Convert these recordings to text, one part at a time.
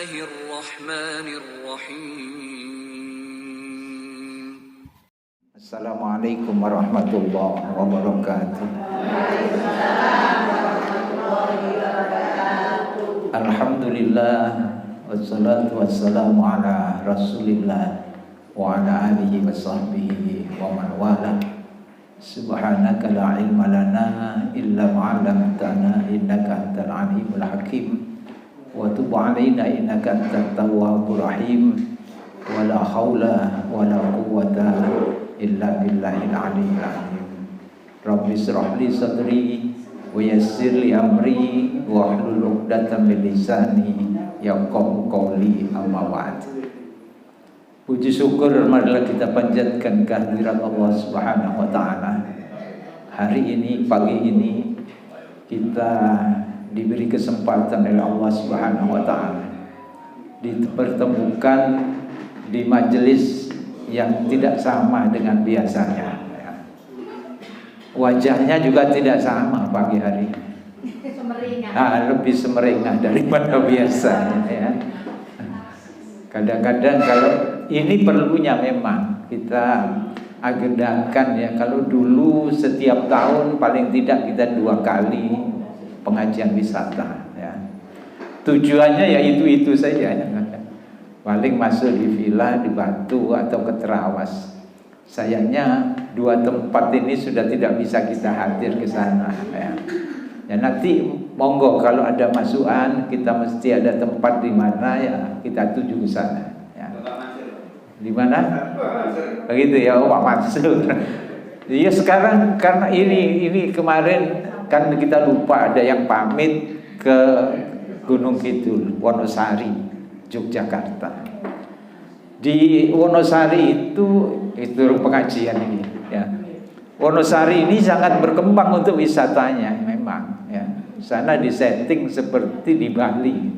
Bismillahirrahmanirrahim. Assalamualaikum warahmatullahi wabarakatuh. Alhamdulillah wassalatu wassalamu ala Rasulillah wa ala alihi wa sahbihi wa man wala. Subhanaka la ilma lana illa ma 'allamtana innaka antal alimul hakim. Wa tub 'alaina innaka antat tawwabur rahim. Wa la haula wa la quwwata illa billahil aliyyil azim. Rabbi shrah li sadri wa yassir li amri wa hlul 'uqdatam min lisani yafqahu qawli, amma ba'd. Puji syukur marilah kita panjatkan kehadirat Allah Subhanahu wa taala. Hari ini, pagi ini kita diberi kesempatan oleh Allah Subhanahu wa taala dipertemukan di majelis yang tidak sama dengan biasanya. Wajahnya juga tidak sama pagi hari. Lebih semeringah daripada biasanya ya. Kadang-kadang kalau ini perlunya memang kita agendakan ya. Kalau dulu setiap tahun paling tidak kita 2 kali pengajian wisata ya. Tujuannya ya itu saja ya. Paling masuk di villa, di Batu atau ke Terawas. Sayangnya 2 tempat ini sudah tidak bisa kita hadir ke sana ya. Ya nanti monggo kalau ada masukan kita mesti ada tempat di mana ya kita tuju ke sana ya. Di mana? Begitu ya Pak Mansur. Ya sekarang karena ini kemarin kan kita lupa ada yang pamit ke Gunung Kidul, Wonosari, Yogyakarta. Di Wonosari itu pengajian ini ya. Wonosari ini sangat berkembang untuk wisatanya memang ya. Sana disetting seperti di Bali.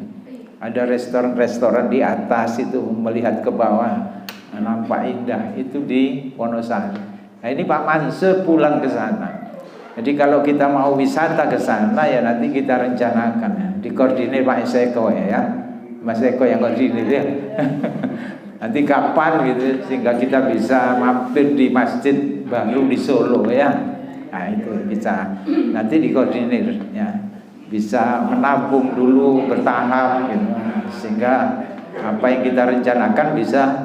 Ada restoran-restoran di atas itu melihat ke bawah nampak indah, itu di Wonosari. Nah ini Pak Mansur pulang ke sana. Jadi kalau kita mau wisata ke sana ya nanti kita rencanakan ya. Dikoordinir Pak Eko ya. Mas Eko yang koordinir ya. Nanti kapan gitu sehingga kita bisa mampir di masjid baru di Solo ya. Nah itu bisa nanti dikoordinir ya. Bisa menabung dulu bertahap gitu. Sehingga apa yang kita rencanakan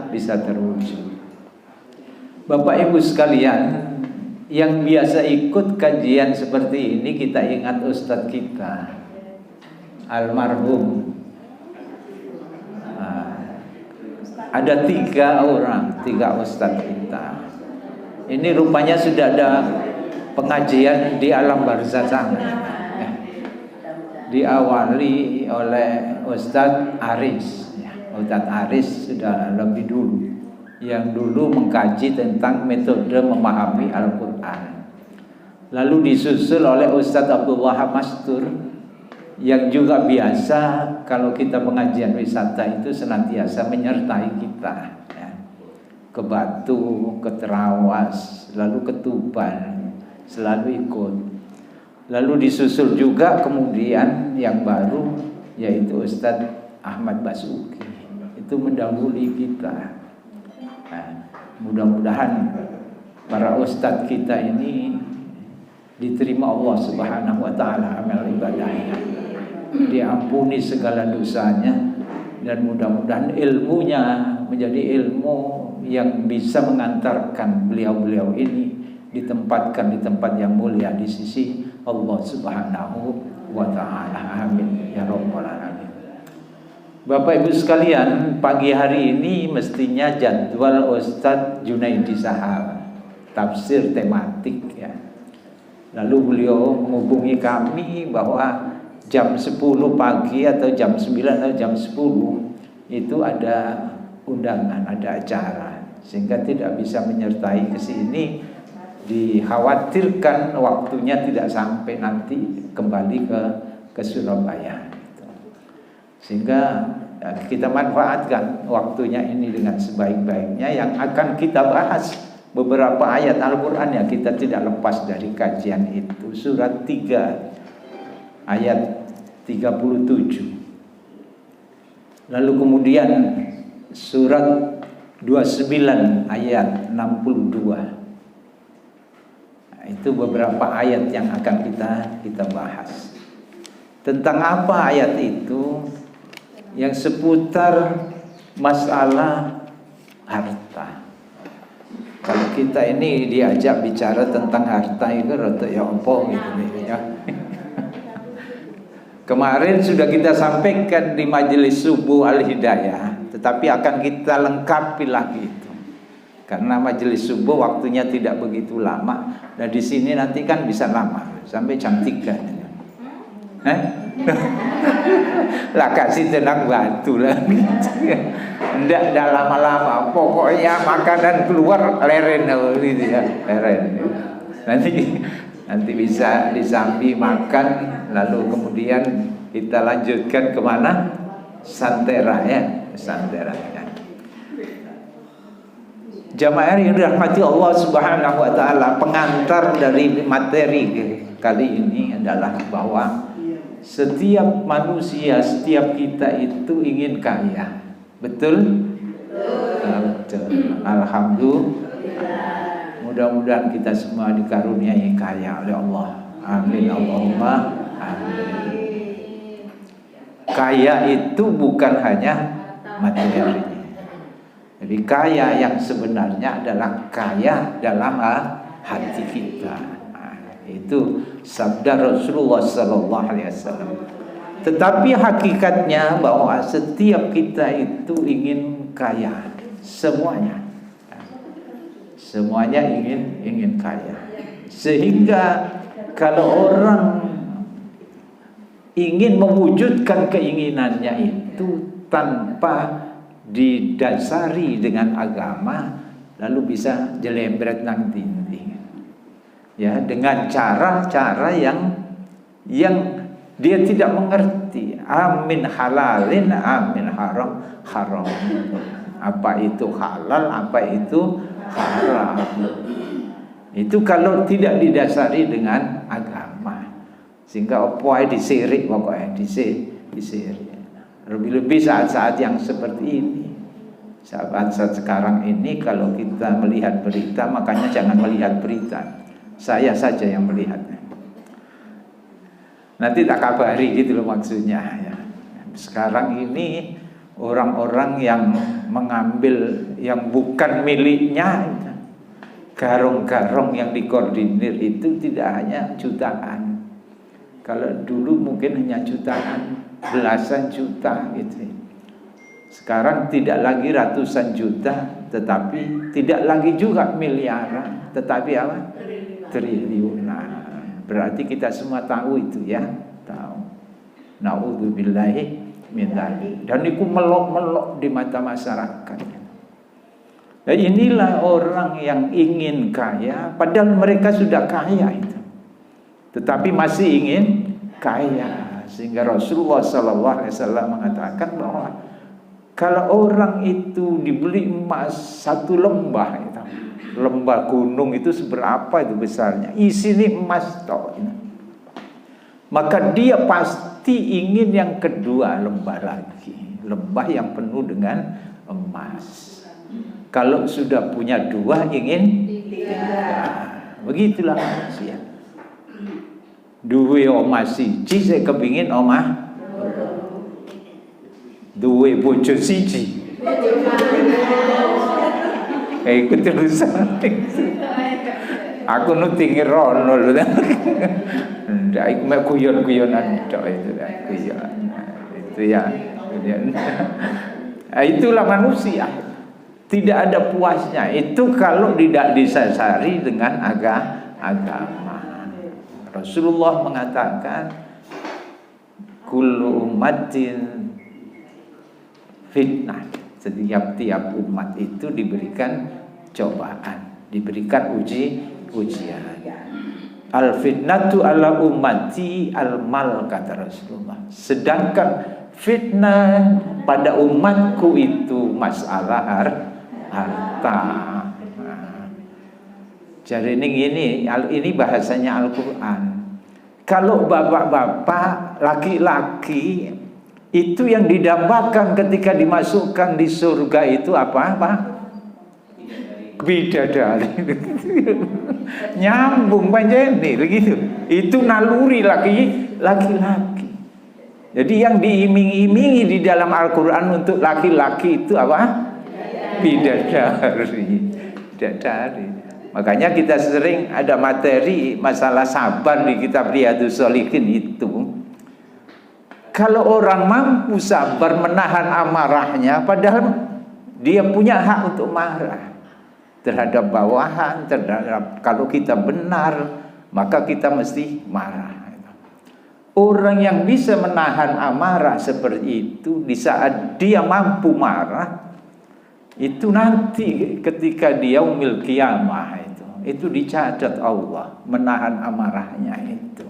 bisa terwujud. Bapak Ibu sekalian, yang biasa ikut kajian seperti ini kita ingat Ustadz kita almarhum. Ada 3 orang, 3 ustadz kita. Ini rupanya sudah ada pengajian di alam barzah sana. Diawali oleh Ustadz Aris. Ustadz Aris sudah lebih dulu. Yang dulu mengkaji tentang metode memahami Al-Quran. Lalu disusul oleh Ustadz Abdul Wahab Mastur, yang juga biasa kalau kita pengajian wisata itu senantiasa menyertai kita ya. Ke Batu, ke Terawas, lalu ke Tuban, selalu ikut. Lalu disusul juga kemudian yang baru yaitu Ustadz Ahmad Basuki, itu mendahului kita. Nah, mudah-mudahan para ustadz kita ini diterima Allah Subhanahu wa taala amal ibadahnya, diampuni segala dosanya, dan mudah-mudahan ilmunya menjadi ilmu yang bisa mengantarkan beliau-beliau ini ditempatkan di tempat yang mulia di sisi Allah Subhanahu wa taala. Amin ya rabbal alamin. Bapak Ibu sekalian, pagi hari ini mestinya jadwal Ustadz Junaidi Shahab tafsir tematik ya. Lalu beliau menghubungi kami bahwa jam 10 pagi atau jam 9 atau jam 10 itu ada undangan, ada acara, sehingga tidak bisa menyertai ke sini. Dikhawatirkan waktunya tidak sampai nanti kembali ke Surabaya. Sehingga kita manfaatkan waktunya ini dengan sebaik-baiknya. Yang akan kita bahas beberapa ayat Al-Quran yang kita tidak lepas dari kajian itu. Surat 3 ayat 37. Lalu kemudian surat 29 ayat 62. Itu beberapa ayat yang akan kita bahas. Tentang apa ayat itu? Yang seputar masalah harta. Kalau kita ini diajak bicara tentang harta itu rada ya opo gitu ya. Kemarin sudah kita sampaikan di majelis subuh Al-Hidayah, tetapi akan kita lengkapi lagi itu. Karena majelis subuh waktunya tidak begitu lama. Nah di sini nanti kan bisa lama sampai jam 3. Lah kasih tenang batu lah. Ndak lama-lama. Pokoknya makanan keluar leren gitu ya, leren. Nanti bisa disambi makan, lalu kemudian kita lanjutkan kemana? Santera ya, Santera ya. Jamaah yang dirahmati Allah Subhanahu wa taala, pengantar dari materi kali ini adalah bahwa setiap manusia, setiap kita itu ingin kaya. Betul? Betul. Alhamdulillah. Mudah-mudahan kita semua dikaruniai kaya oleh Allah. Amin Allahumma amin. Kaya itu bukan hanya materi. Jadi kaya yang sebenarnya adalah kaya dalam hati kita. Nah, itu sabda Rasulullah Sallallahu Alaihi Wasallam. Tetapi hakikatnya bahwa setiap kita itu ingin kaya, semuanya ingin kaya. Sehingga kalau orang ingin mewujudkan keinginannya itu tanpa didasari dengan agama, lalu bisa jelembret nang dinding ya, dengan cara-cara yang dia tidak mengerti. Amin halalin, amin haram. Apa itu halal, apa itu haram. Itu kalau tidak didasari dengan agama, sehingga apa disirik, pokoknya disirik. Lebih-lebih saat-saat yang seperti ini, saat sekarang ini, kalau kita melihat berita, makanya jangan melihat berita. Saya saja yang melihatnya. Nanti tak kabari gitu loh maksudnya ya. Sekarang ini orang-orang yang mengambil yang bukan miliknya, garong-garong yang dikoordinir itu tidak hanya jutaan. Kalau dulu mungkin hanya jutaan, belasan juta gitu. Sekarang tidak lagi ratusan juta, tetapi tidak lagi juga miliaran, tetapi apa? Triliunan. Berarti kita semua tahu itu ya, tahu. Naudzubillahi min dzalik. Dan itu melok-melok di mata masyarakat. Dan inilah orang yang ingin kaya, padahal mereka sudah kaya itu, tetapi masih ingin kaya. Sehingga Rasulullah SAW mengatakan bahwa kalau orang itu dibeli emas satu lembah itu, lembah gunung itu seberapa itu besarnya, isinya emas toh, maka dia pasti ingin yang kedua lembah lagi, lembah yang penuh dengan emas. Kalau sudah punya dua ingin tiga. Begitulah manusia. Duwe omah siji saya kepingin omah duwe bojo siji ikut terusan aku nutingi rono lho ndak iku mek guyon-guyonan tok itu guyon itu ya. Itulah manusia, tidak ada puasnya itu kalau tidak disasari dengan agama. Rasulullah mengatakan kullu ummatin fitnah. Setiap umat itu diberikan cobaan, diberikan ujian. Al fitnatu ala ummati al mal, kata Rasulullah. Sedangkan fitnah pada umatku itu masalah harta. Jadi ini bahasanya Al-Quran. Kalau bapak-bapak, laki-laki Itu yang didambakan ketika dimasukkan di surga itu apa? Bidadari. Nyambung panjeni begitu. Itu naluri laki-laki. Jadi yang diiming-imingi di dalam Al-Qur'an untuk laki-laki itu apa? Bidadari. Makanya kita sering ada materi masalah sabar di kitab Riyadhus Shalihin itu. Kalau orang mampu sabar menahan amarahnya, padahal dia punya hak untuk marah terhadap bawahan, kalau kita benar, maka kita mesti marah. Orang yang bisa menahan amarah seperti itu, di saat dia mampu marah, itu nanti ketika dia yaumil qiyamah itu dicatat Allah menahan amarahnya itu.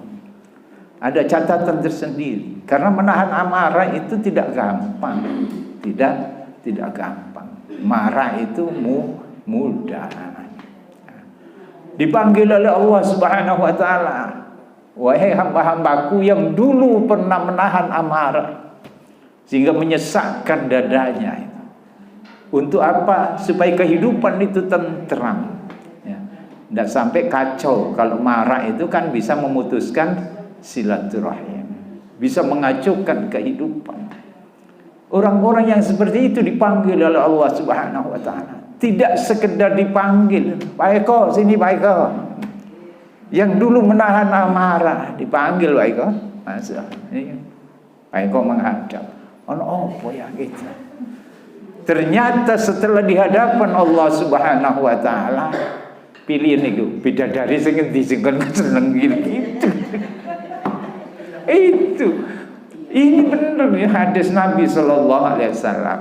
Ada catatan tersendiri, karena menahan amarah itu tidak gampang, tidak gampang. Marah itu mudah. Dipanggil oleh Allah Subhanahu wa taala, wahai hamba-hambaku yang dulu pernah menahan amarah sehingga menyesakkan dadanya. Untuk apa? Supaya kehidupan itu tentram. Tidak sampai kacau. Kalau marah itu kan bisa memutuskan silaturahim, bisa mengacaukan kehidupan. Orang-orang yang seperti itu dipanggil oleh Allah Subhanahu wa taala. Tidak sekedar dipanggil, Pak Eko sini Pak Eko. Yang dulu menahan amarah dipanggil Pak Eko. Masuk. Pak Eko menghadap. Apa ya gitu. Ternyata setelah dihadapan Allah Subhanahu wa taala, pilih niku bidadari sing endi sing seneng gitu. Ini benar ya hadis Nabi Sallallahu Alaihi Wasallam.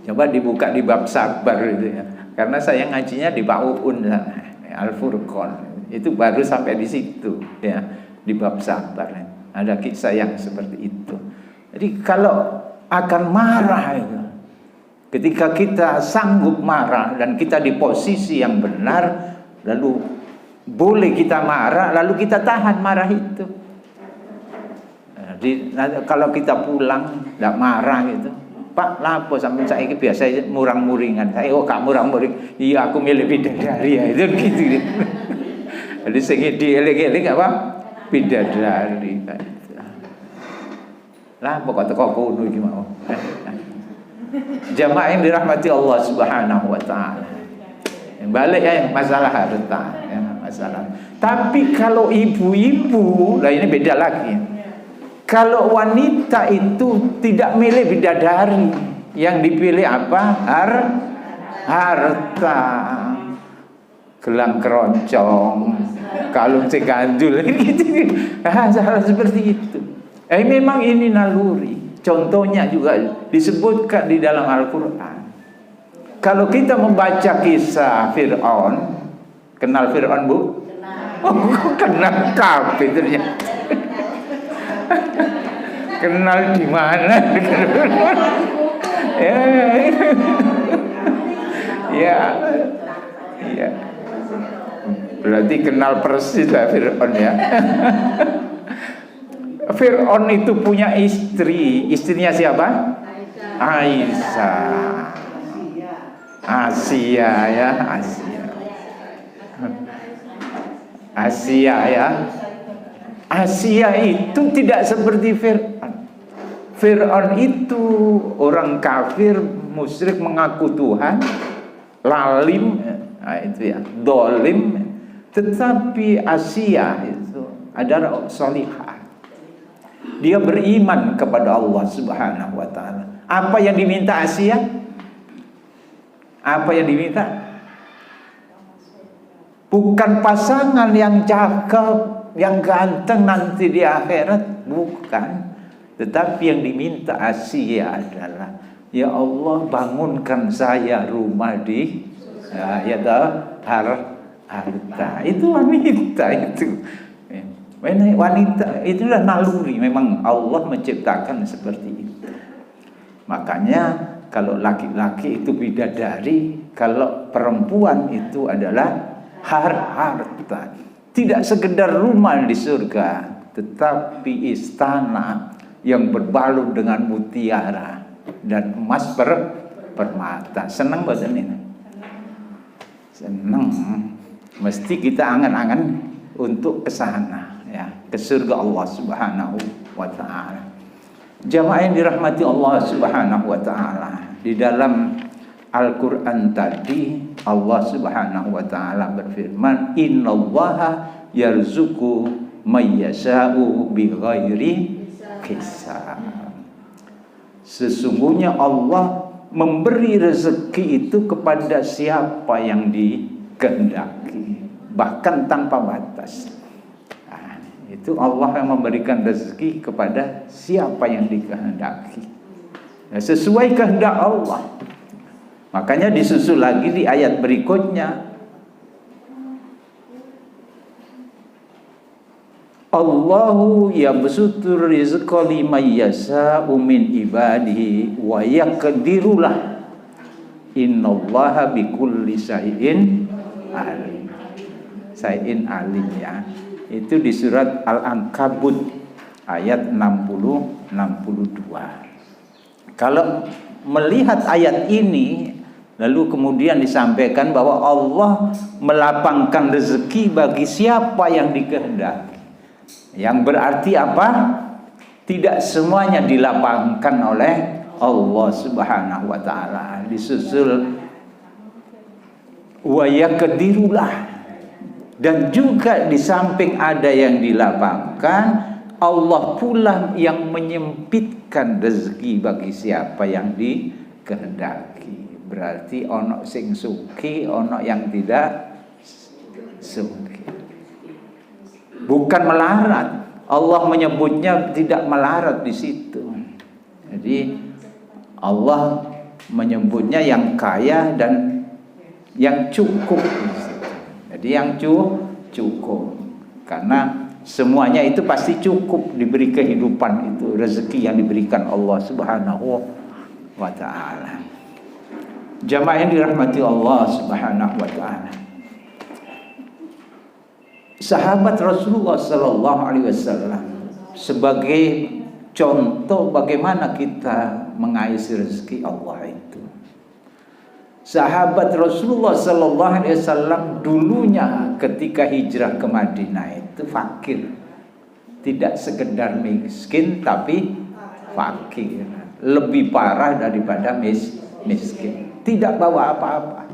Coba dibuka di bab sabar itu ya. Karena saya ngajinya di Ba'un Al-Furqan. Itu baru sampai di situ ya, di bab sabar. Ada kisah yang seperti itu. Jadi kalau akan marah itu, ketika kita sanggup marah dan kita di posisi yang benar, lalu boleh kita marah, lalu kita tahan marah itu. Kalau kita pulang tidak marah gitu, Pak lapo sampai saya biasa murang-muringan, saya kok gak murang-muring, iya aku milih bidadari ya, itu gitu. Jadi sing dieling-eling apa? Bidadari. Lah pokok teko kono iki mau. Jamaah yang dirahmati Allah Subhanahu wa taala. Balik ya masalah harta ya, masalah. Tapi kalau ibu-ibu, lah ini beda lagi. Kalau wanita itu tidak milih bidadari, yang dipilih apa? Harta. Gelang keroncong, kalung cekandul gitu. Salah seperti itu. Memang ini naluri. Contohnya juga disebutkan di dalam Al-Quran. Kalau kita membaca kisah Fir'aun, kenal Fir'aun Bu? Kenal kabeh ternyata. Kenal di mana? Ya. Berarti kenal persis lah Fir'aun ya. Fir'aun itu punya istri. Istrinya siapa? Aisyah. Asia ya, Asia ya. Asia itu tidak seperti Fir'aun. Fir'aun itu orang kafir, musyrik, mengaku Tuhan, lalim, itu ya, dolim. Tetapi Asia itu adalah salihah. Dia beriman kepada Allah Subhanahu wa taala. Apa yang diminta Asia? Apa yang diminta? Bukan pasangan yang cakep, yang ganteng nanti di akhirat, bukan. Tetapi yang diminta Asia adalah, ya Allah bangunkan saya rumah di harta. Itu wanita itu. Wanita itulah naluri, memang Allah menciptakan seperti itu. Makanya kalau laki-laki itu bidadari, kalau perempuan itu adalah harta. Tidak sekedar rumah di surga, tetapi istana yang berbalut dengan mutiara dan emas permata. Senang badan ini? Senang. Mesti kita angan-angan untuk ke sana, ya, ke surga Allah Subhanahu wa taala. Jamaah yang dirahmati Allah Subhanahu wa taala, di dalam Al-Qur'an tadi Allah Subhanahu wa taala berfirman, "Innallaha yarzuqu may yasha'u bighairi hisab." Sesungguhnya Allah memberi rezeki itu kepada siapa yang dikehendaki, bahkan tanpa batas. Nah, itu Allah yang memberikan rezeki kepada siapa yang dikehendaki, ya, sesuai kehendak Allah. Makanya disusul lagi di ayat berikutnya, Allahu yabsutur rizqa liman yasha'u min ibadihi wa yaqdirulah innallaha bikulli syai'in alim. Syai'in alim, ya. Itu di surat Al-Ankabut ayat 60-62. Kalau melihat ayat ini lalu kemudian disampaikan bahwa Allah melapangkan rezeki bagi siapa yang dikehendaki. Yang berarti apa? Tidak semuanya dilapangkan oleh Allah Subhanahu wa taala. Disusul wa yaqdirulah, dan juga di samping ada yang dilapangkan, Allah pula yang menyempitkan rezeki bagi siapa yang dikehendaki. Berarti ono sing suki, ono yang tidak suki. Bukan melarat. Allah menyebutnya tidak melarat di situ. Jadi Allah menyebutnya yang kaya dan yang cukup. Jadi yang cukup. Karena semuanya itu pasti cukup diberi kehidupan itu, rezeki yang diberikan Allah Subhanahu wa taala. Jamaah yang dirahmati Allah Subhanahu wa taala. Sahabat Rasulullah sallallahu alaihi wasallam sebagai contoh bagaimana kita mengais rezeki Allah itu. Sahabat Rasulullah sallallahu alaihi wasallam dulunya ketika hijrah ke Madinah itu fakir. Tidak sekedar miskin tapi fakir. Lebih parah daripada miskin. Tidak bawa apa-apa.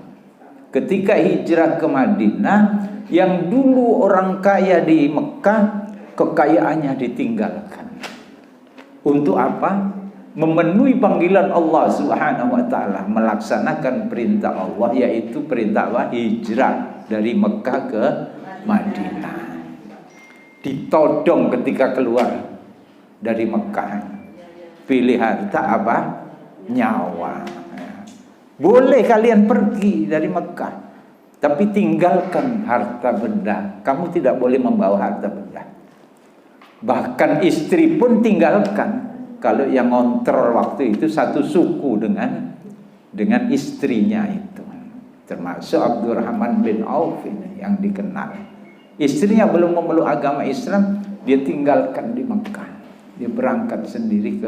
Ketika hijrah ke Madinah, yang dulu orang kaya di Mekah, kekayaannya ditinggalkan. Untuk apa? Memenuhi panggilan Allah Subhanahu wa taala, melaksanakan perintah Allah, yaitu perintah apa? Hijrah dari Mekah ke Madinah. Ditodong ketika keluar dari Mekah. Pilih harta apa? Nyawa. Boleh kalian pergi dari Mekah, tapi tinggalkan harta benda. Kamu tidak boleh membawa harta benda. Bahkan istri pun tinggalkan. Kalau yang ngontrol waktu itu satu suku dengan istrinya itu, termasuk Abdurrahman bin Auf ini yang dikenal. Istrinya belum memeluk agama Islam, dia tinggalkan di Mekah. Dia berangkat sendiri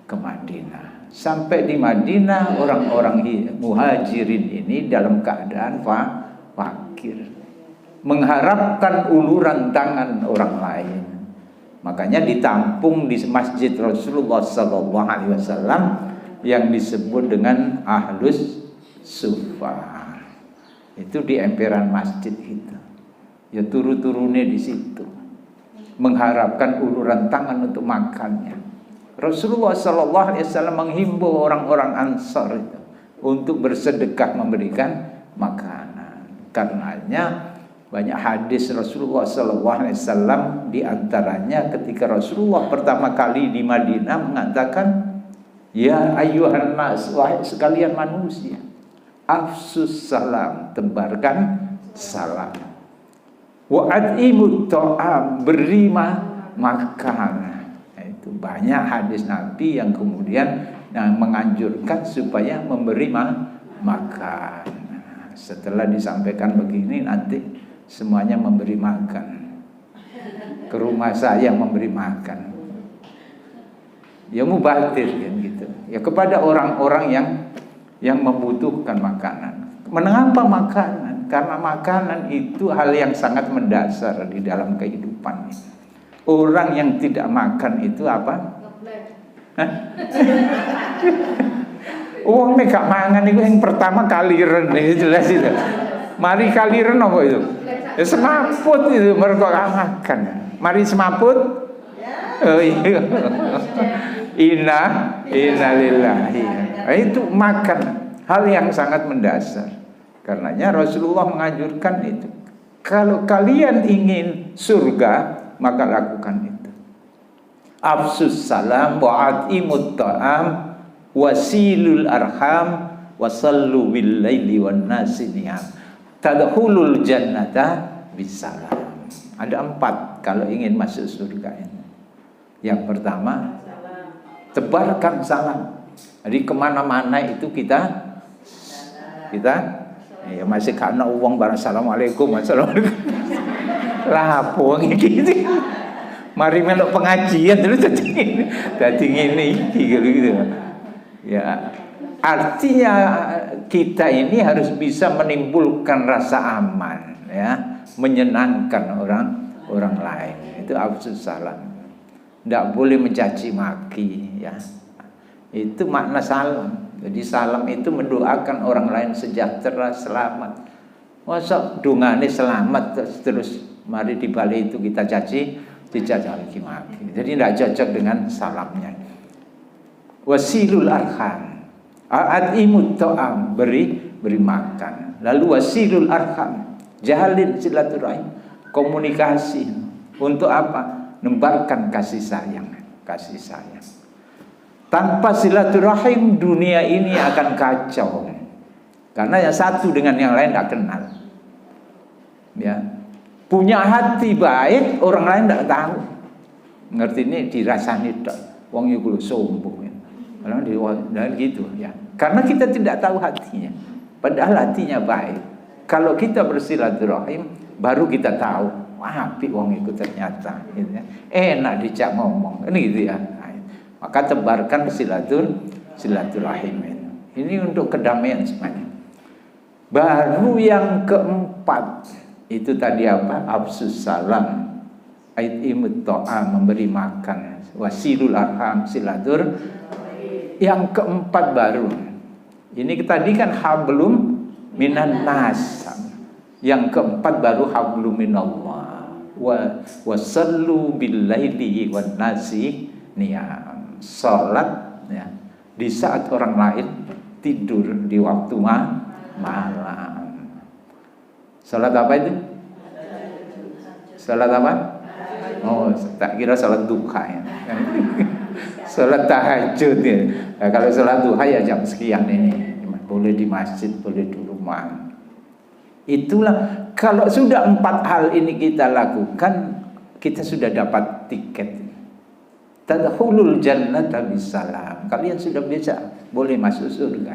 ke Madinah. Sampai di Madinah, orang-orang muhajirin ini dalam keadaan fakir, mengharapkan uluran tangan orang lain. Makanya ditampung di masjid Rasulullah sallallahu alaihi wasallam yang disebut dengan Ahlus Suffah. Itu di emperan masjid itu. Ya turu-turune di situ. Mengharapkan uluran tangan untuk makannya. Rasulullah sallallahu alaihi wasallam menghimbau orang-orang Ansar itu untuk bersedekah memberikan makanan. Karenanya banyak hadis Rasulullah sallallahu alaihi wasallam, di antaranya ketika Rasulullah pertama kali di Madinah mengatakan, "Ya ayyuhan nas, wahai sekalian manusia, afsus salam, tebarkan salam. Wa at'imut ta'am, beri makan." Itu banyak hadis Nabi yang kemudian menganjurkan supaya memberi makan. Setelah disampaikan begini, nanti semuanya memberi makan. Ke rumah saya memberi makan. Ya mubadir kan gitu. Ya kepada orang-orang yang membutuhkan makanan. Mengapa makanan? Karena makanan itu hal yang sangat mendasar di dalam kehidupan. Orang yang tidak makan itu apa? Uang nek gak mangan itu yang pertama kaliren itu jelas itu. Mari kaliren apa itu? Ya semaput itu mergo gak makan. Mari semaput. Oh iya. Inna lillahi. Itu makan hal yang sangat mendasar. Karenanya Rasulullah menganjurkan itu. Kalau kalian ingin surga, maka lakukan itu. Afsus salam wa'atimut ta'am wasilul arham wasallu bil laili wan nasi niyam tadkhulul jannata bisalam. Ada 4 kalau ingin masuk surga ini. Yang pertama, tebarkan salam. Jadi kemana-mana itu kita ya masih karena uang barang assalamualaikum lah apa gitu. Mari melok pengajian terus jadi ini gitu. Ya, artinya kita ini harus bisa menimbulkan rasa aman, ya, menyenangkan orang lain. Itu afsus salam. Tidak boleh mencaci maki, ya. Itu makna salam. Jadi salam itu mendoakan orang lain sejahtera, selamat. Masa dungane selamat terus mari di balik itu kita caci maki. Jadi tidak cocok dengan salamnya. Wasilul arham, atimut ta'am, beri makan. Lalu wasilul arham, jalin silaturahim, komunikasi. Untuk apa? Nembarkan kasih sayang. Tanpa silaturahim dunia ini akan kacau. Karena yang satu dengan yang lain tidak kenal. Ya. Punya hati baik, orang lain tidak tahu. Ngerti ini dirasani tok. Wong iku sombong. Kalau gitu ya. Karena kita tidak tahu hatinya. Padahal hatinya baik. Kalau kita bersilaturahim, baru kita tahu. Wah, apik wong itu ternyata. Gitu ya. Enak dicak ngomong. Ini gitu ya. Maka tebarkan silaturahim. Ini untuk kedamaian semuanya. Baru yang keempat itu tadi apa? Afsus salam, aitimut ta'am, memberi makan, wasilul arham, silatur. Yang keempat baru. Ini tadi kan hablum minan nas. Yang keempat baru hablum minallah. Wasallu bil laili wan nasi niyam. Salat ya, di saat orang lain tidur di waktu malam. Salat apa itu? Salat apa? Oh, tak kira salat duha ya. Salat tahajud ya. Nah, kalau salat duha ya jam sekian ini. Boleh di masjid, boleh di rumah. Itulah kalau sudah 4 hal ini kita lakukan, kita sudah dapat tiket. Tadkhulul jannata bisalam. Kalian sudah bisa boleh masuk surga.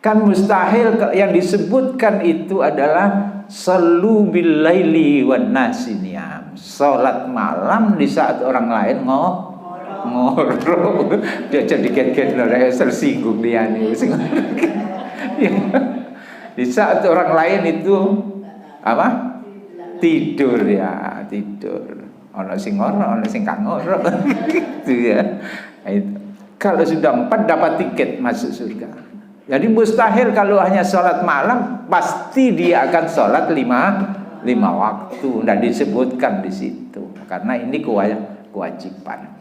Kan mustahil yang disebutkan itu adalah sallu bil laili wan nasi niyam. Salat malam di saat orang lain ngorok. Dia jadi get-get tersinggung dia nih. Di saat orang lain itu apa? Tidur ya, tidur. Ono sing ngorok, ono sing gak ngorok. Gitu ya. Itu. Kalau sudah 4 dapat tiket masuk surga. Jadi mustahil kalau hanya sholat malam, pasti dia akan sholat 5 waktu. Tidak disebutkan di situ. Karena ini kewajiban.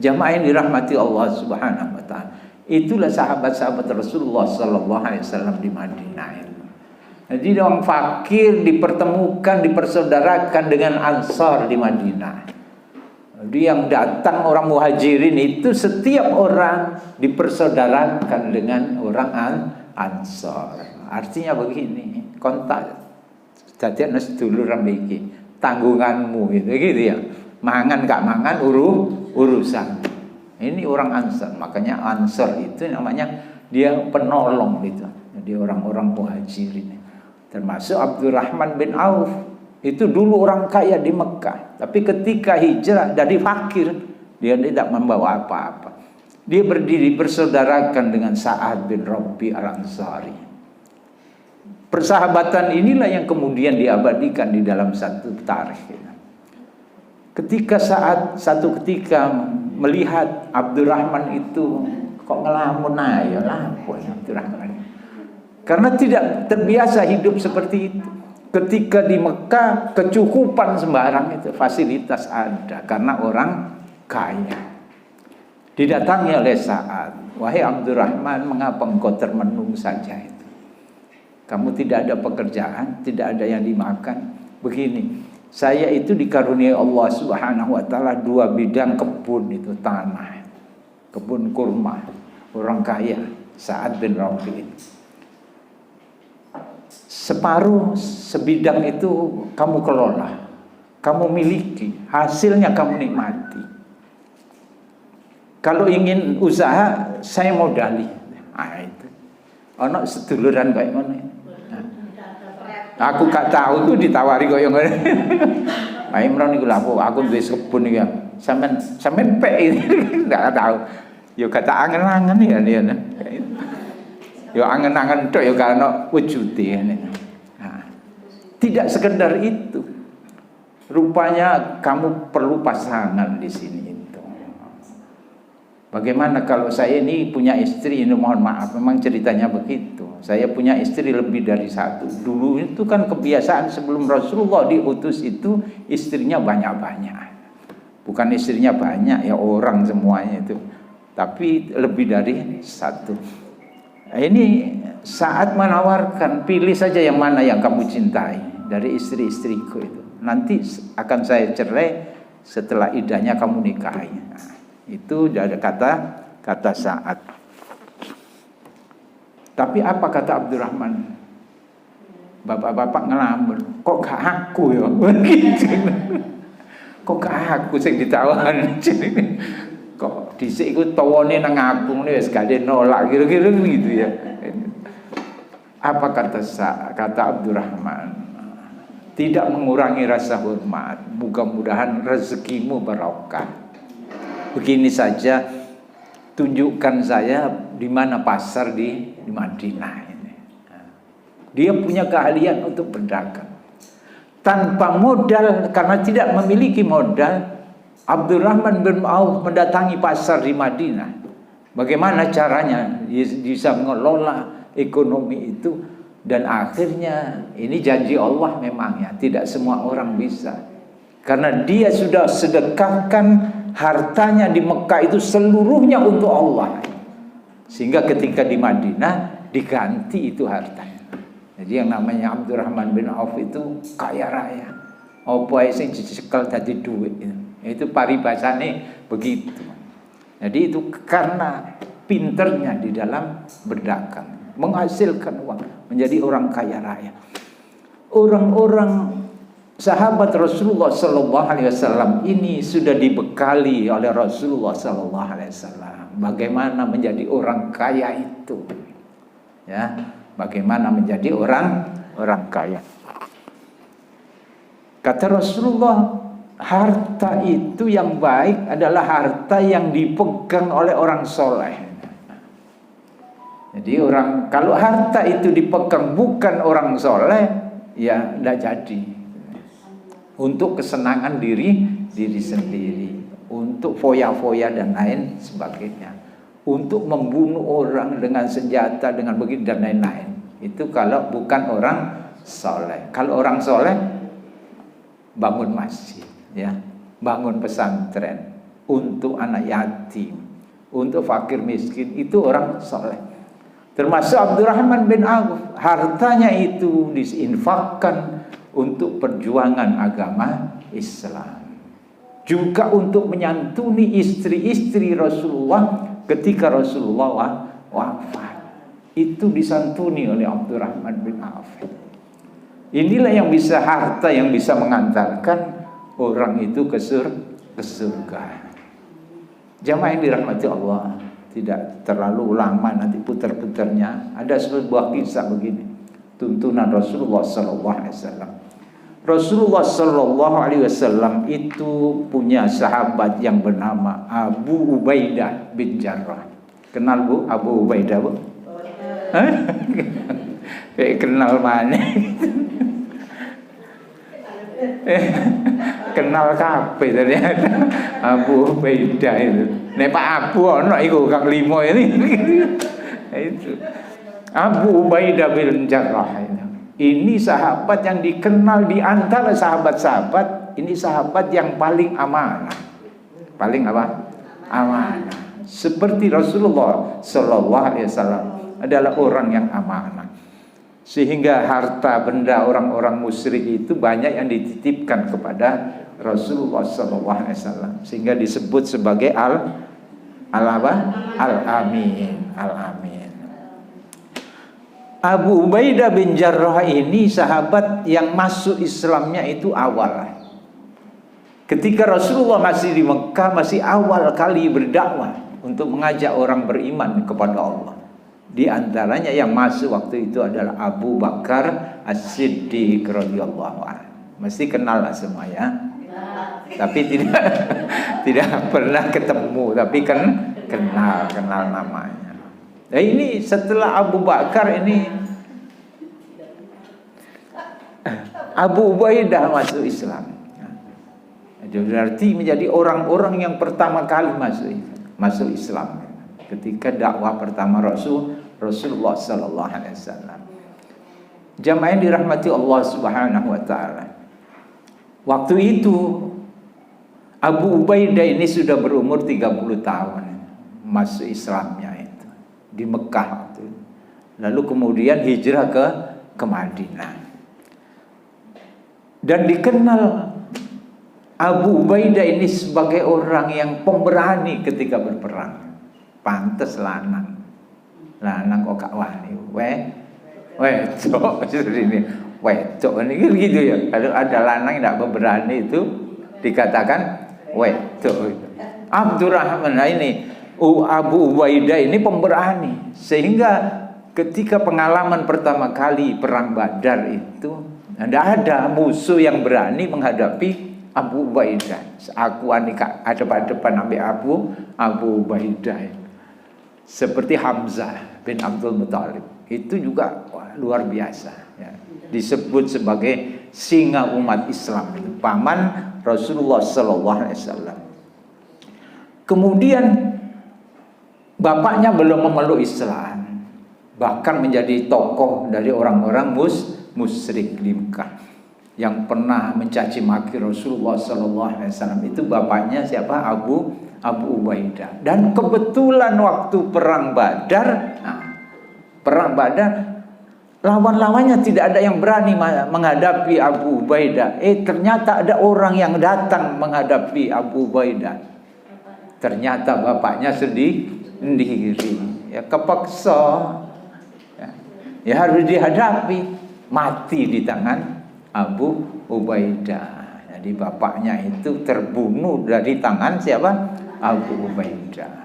Jamaah yang dirahmati Allah Subhanahu wa taala. Itulah sahabat-sahabat Rasulullah sallallahu alaihi wasallam di Madinah. Jadi orang fakir dipertemukan, dipersaudarakan dengan Ansar di Madinah. Jadi yang datang orang muhajirin itu setiap orang dipersaudarakan dengan orang Ansar. Artinya begini, kontak dadi nes dulur iki, tanggunganmu gitu ya. Mangan gak mangan urusan. Ini orang Ansar, makanya Ansar itu namanya dia penolong gitu. Jadi orang-orang muhajirin. Termasuk Abdurrahman bin Auf. Itu dulu orang kaya di Mekah. Tapi ketika hijrah dari fakir Dia tidak membawa apa-apa. Dia berdiri bersaudarakan dengan Sa'ad bin Rabi al-Ansari. Persahabatan inilah yang kemudian diabadikan di dalam satu tarikh. Ketika satu ketika melihat Abdurrahman itu kok ngelamun aja lah, Abdurrahman. Karena tidak terbiasa hidup seperti itu. Ketika di Mekah kecukupan sembarang itu, fasilitas ada karena orang kaya. Didatangi oleh Sa'ad, wahai Abdurrahman, mengapa engkau termenung saja itu? Kamu tidak ada pekerjaan, tidak ada yang dimakan. Begini, saya itu dikaruniai Allah Subhanahu wa taala 2 bidang kebun itu, tanah, kebun kurma, orang kaya, Sa'ad bin Rabi. Separuh sebidang itu kamu kelola, kamu miliki, hasilnya kamu nikmati. Kalau ingin usaha, saya modali. Itu. Ono seduluran kayak mana? Aku gak tahu tuh ditawari kok yang ngene. Ayo Imron iku lha aku duwe kebun iki. Sampean pek ini enggak tahu. Yo kata angen-angen ya dia. Yo angen-angen tok yo karena wujude ngene. Tidak sekedar itu. Rupanya kamu perlu pasangan di sini itu. Bagaimana kalau saya ini punya istri, ini mohon maaf, memang ceritanya begitu. Saya punya istri lebih dari 1. Dulu itu kan kebiasaan sebelum Rasulullah diutus itu istrinya banyak-banyak. Bukan istrinya banyak ya orang semuanya itu. Tapi lebih dari 1. Ini saat menawarkan, pilih saja yang mana yang kamu cintai dari istri-istriku itu. Nanti akan saya cerai setelah idahnya kamu nikahi. Itu ada kata Sa'ad. Tapi apa kata Abdurrahman? Bapak-bapak ngelamar, kok gak aku ya? Kok gak aku sing ditawani? Kok dhisik iku tawane nang aku ngene wis gak nolak kira-kira gitu ya. Apa kata Abdurrahman? Tidak mengurangi rasa hormat. Mudah-mudahan rezekimu barokah. Begini saja, tunjukkan saya di mana pasar di Madinah ini. Dia punya keahlian untuk berdagang. Tanpa modal, karena tidak memiliki modal, Abdurrahman bin Auf mendatangi pasar di Madinah. Bagaimana caranya bisa mengelola ekonomi itu? Dan akhirnya ini janji Allah memang ya, tidak semua orang bisa. Karena dia sudah sedekahkan hartanya di Mekah itu seluruhnya untuk Allah. Sehingga ketika di Madinah diganti itu hartanya. Jadi yang namanya Abdurrahman bin Auf itu kaya raya. Apa sing dicekel dadi duit itu. Itu paribasane begitu. Jadi itu karena pinternya di dalam berdagang, menghasilkan uang, menjadi orang kaya raya. Orang-orang sahabat Rasulullah sallallahu alaihi wasallam ini sudah dibekali oleh Rasulullah sallallahu alaihi wasallam bagaimana menjadi orang kaya itu. Ya, bagaimana menjadi orang kaya. Kata Rasulullah, harta itu yang baik adalah harta yang dipegang oleh orang soleh. Jadi kalau harta itu dipegang bukan orang soleh, ya tidak jadi. Untuk kesenangan diri sendiri, untuk foya-foya dan lain sebagainya, untuk membunuh orang dengan senjata, dengan begitu dan lain-lain. Itu kalau bukan orang soleh. Kalau orang soleh, bangun masjid, ya, bangun pesantren untuk anak yatim, untuk fakir miskin, itu orang soleh. Termasuk Abdurrahman bin Auf, hartanya itu diinfakkan untuk perjuangan agama Islam, juga untuk menyantuni istri-istri Rasulullah ketika Rasulullah wafat. Itu disantuni oleh Abdurrahman bin Auf. Inilah yang bisa, harta yang bisa mengantarkan orang itu ke surga. Jamaah yang dirahmati Allah, tidak terlalu lama nanti putar-putarnya. Ada sebuah kisah begini, tuntunan Rasulullah SAW. Rasulullah Shallallahu Alaihi Wasallam itu punya sahabat yang bernama Abu Ubaidah bin Jarrah. Kenal Bu Abu Ubaidah, Bu? Kayak kenal mana? Kenal kabeh ternyata Abu Ubaidah itu. Nek Pak Abu ono iku Kang Limo ini. Itu Abu Ubaidah bin Jarrah itu. Ini sahabat yang dikenal di antara sahabat-sahabat. Ini sahabat yang paling amanah. Paling apa? Amanah. Seperti Rasulullah Sallallahu Alaihi Wasallam adalah orang yang amanah. Sehingga harta benda orang-orang musyrik itu banyak yang dititipkan kepada Rasulullah Sallallahu Alaihi Wasallam. Sehingga disebut sebagai Al-Amin. Al-Amin. Abu Ubaidah bin Jarrah ini sahabat yang masuk Islamnya itu awal. Ketika Rasulullah masih di Mekah, masih awal kali berdakwah untuk mengajak orang beriman kepada Allah. Di antaranya yang masuk waktu itu adalah Abu Bakar As-Siddiq radhiyallahu anhu. Mesti kenal lah semua ya. Tapi tidak pernah ketemu, tapi kan kenal namanya. Nah ini setelah Abu Bakar ini Abu Ubaidah masuk Islam. Jadi berarti menjadi orang-orang yang pertama kali masuk Islam ketika dakwah pertama Rasulullah Sallallahu Alaihi Wasallam. Jamaah yang dirahmati Allah Subhanahu Wa Taala. Waktu itu Abu Ubaidah ini sudah berumur 30 tahun masuk Islamnya itu di Mekah itu. Lalu kemudian hijrah ke Madinah. Dan dikenal Abu Ubaidah ini sebagai orang yang pemberani ketika berperang. Pantes lanang kok gak wani. Wedok ini. Wedok ini gitu ya. Kalau ada lanang yang tidak pemberani itu dikatakan wedok. Abdurrahman ini Abu Ubaidah ini pemberani. Sehingga ketika pengalaman pertama kali perang Badar itu tidak ada musuh yang berani menghadapi Abu Ubaidah. Aku anika depan ambil Abu Ubaidah. Seperti Hamzah bin Abdul Muthalib. Itu juga luar biasa ya. Disebut sebagai singa umat Islam, paman Rasulullah Sallallahu Alaihi Wasallam. Kemudian bapaknya belum memeluk Islam, bahkan menjadi tokoh dari orang-orang musyrik di Mekah yang pernah mencaci maki Rasulullah Sallallahu Alaihi Wasallam. Itu bapaknya siapa? Abu Ubaidah. Dan kebetulan waktu perang Badar, lawan-lawannya tidak ada yang berani menghadapi Abu Ubaidah. Ternyata ada orang yang datang menghadapi Abu Ubaidah. Ternyata bapaknya sendiri. Ya kepaksa. Ya harus dihadapi, mati di tangan Abu Ubaidah. Jadi bapaknya itu terbunuh dari tangan siapa? Abu Ubaidah.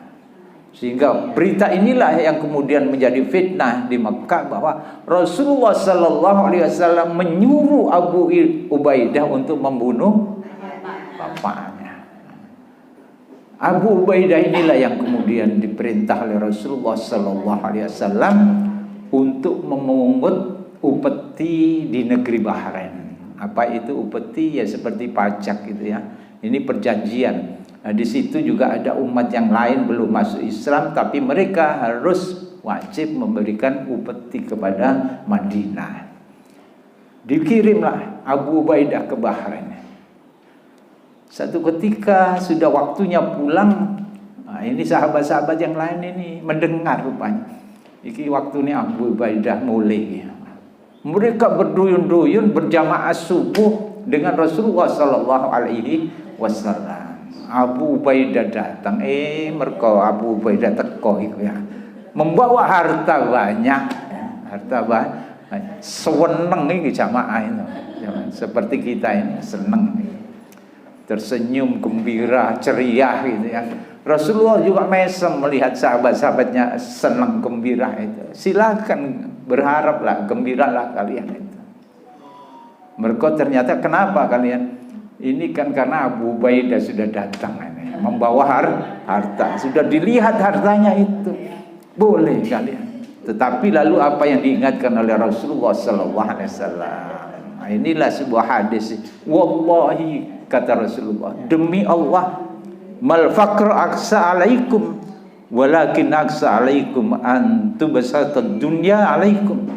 Sehingga berita inilah yang kemudian menjadi fitnah di Mekah bahwa Rasulullah Sallallahu Alaihi Wasallam menyuruh Abu Ubaidah untuk membunuh bapaknya. Abu Ubaidah inilah yang kemudian diperintah oleh Rasulullah Sallallahu Alaihi Wasallam untuk memungut upeti di negeri Bahrain. Apa itu upeti? Ya seperti pajak gitu ya. Ini perjanjian. Nah, di situ juga ada umat yang lain belum masuk Islam, tapi mereka harus wajib memberikan upeti kepada Madinah. Dikirimlah Abu Ubaidah ke Bahrain. Satu ketika sudah waktunya pulang, ini sahabat-sahabat yang lain ini mendengar rupanya. Iki waktu ini Abu Ubaidah mulai. Mereka berduyun-duyun berjamaah subuh dengan Rasulullah Sallallahu Alaihi Wasallam. Abu Ubaidah datang, mereka Abu Ubaidah teko ya. Membawa harta banyak, seneng ini jamaah ini. Seperti kita ini seneng, tersenyum, gembira, ceria gitu ya. Rasulullah juga mesem melihat sahabat-sahabatnya senang gembira itu. Silakan berharaplah, gembiralah kalian itu. Mereka ternyata kenapa kalian? Ini kan karena Abu Ubaidah sudah datang ini, membawa harta. Sudah dilihat hartanya itu. Boleh kalian. Tetapi lalu apa yang diingatkan oleh Rasulullah sallallahu alaihi wasallam? Inilah sebuah hadis. Wallahi, kata Rasulullah, demi Allah, mal faqru aksa alaikum walakin aksa alaikum an tubsatad dunya alaikum.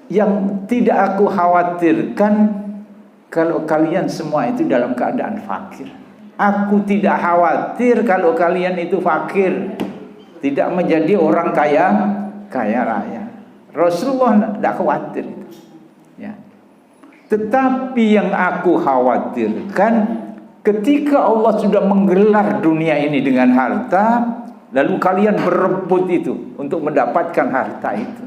Yang tidak aku khawatirkan kalau kalian semua itu dalam keadaan fakir. Aku tidak khawatir kalau kalian itu fakir, tidak menjadi orang kaya raya. Rasulullah tidak khawatir itu. Ya. Tetapi yang aku khawatirkan, ketika Allah sudah menggelar dunia ini dengan harta, lalu kalian berebut itu untuk mendapatkan harta itu,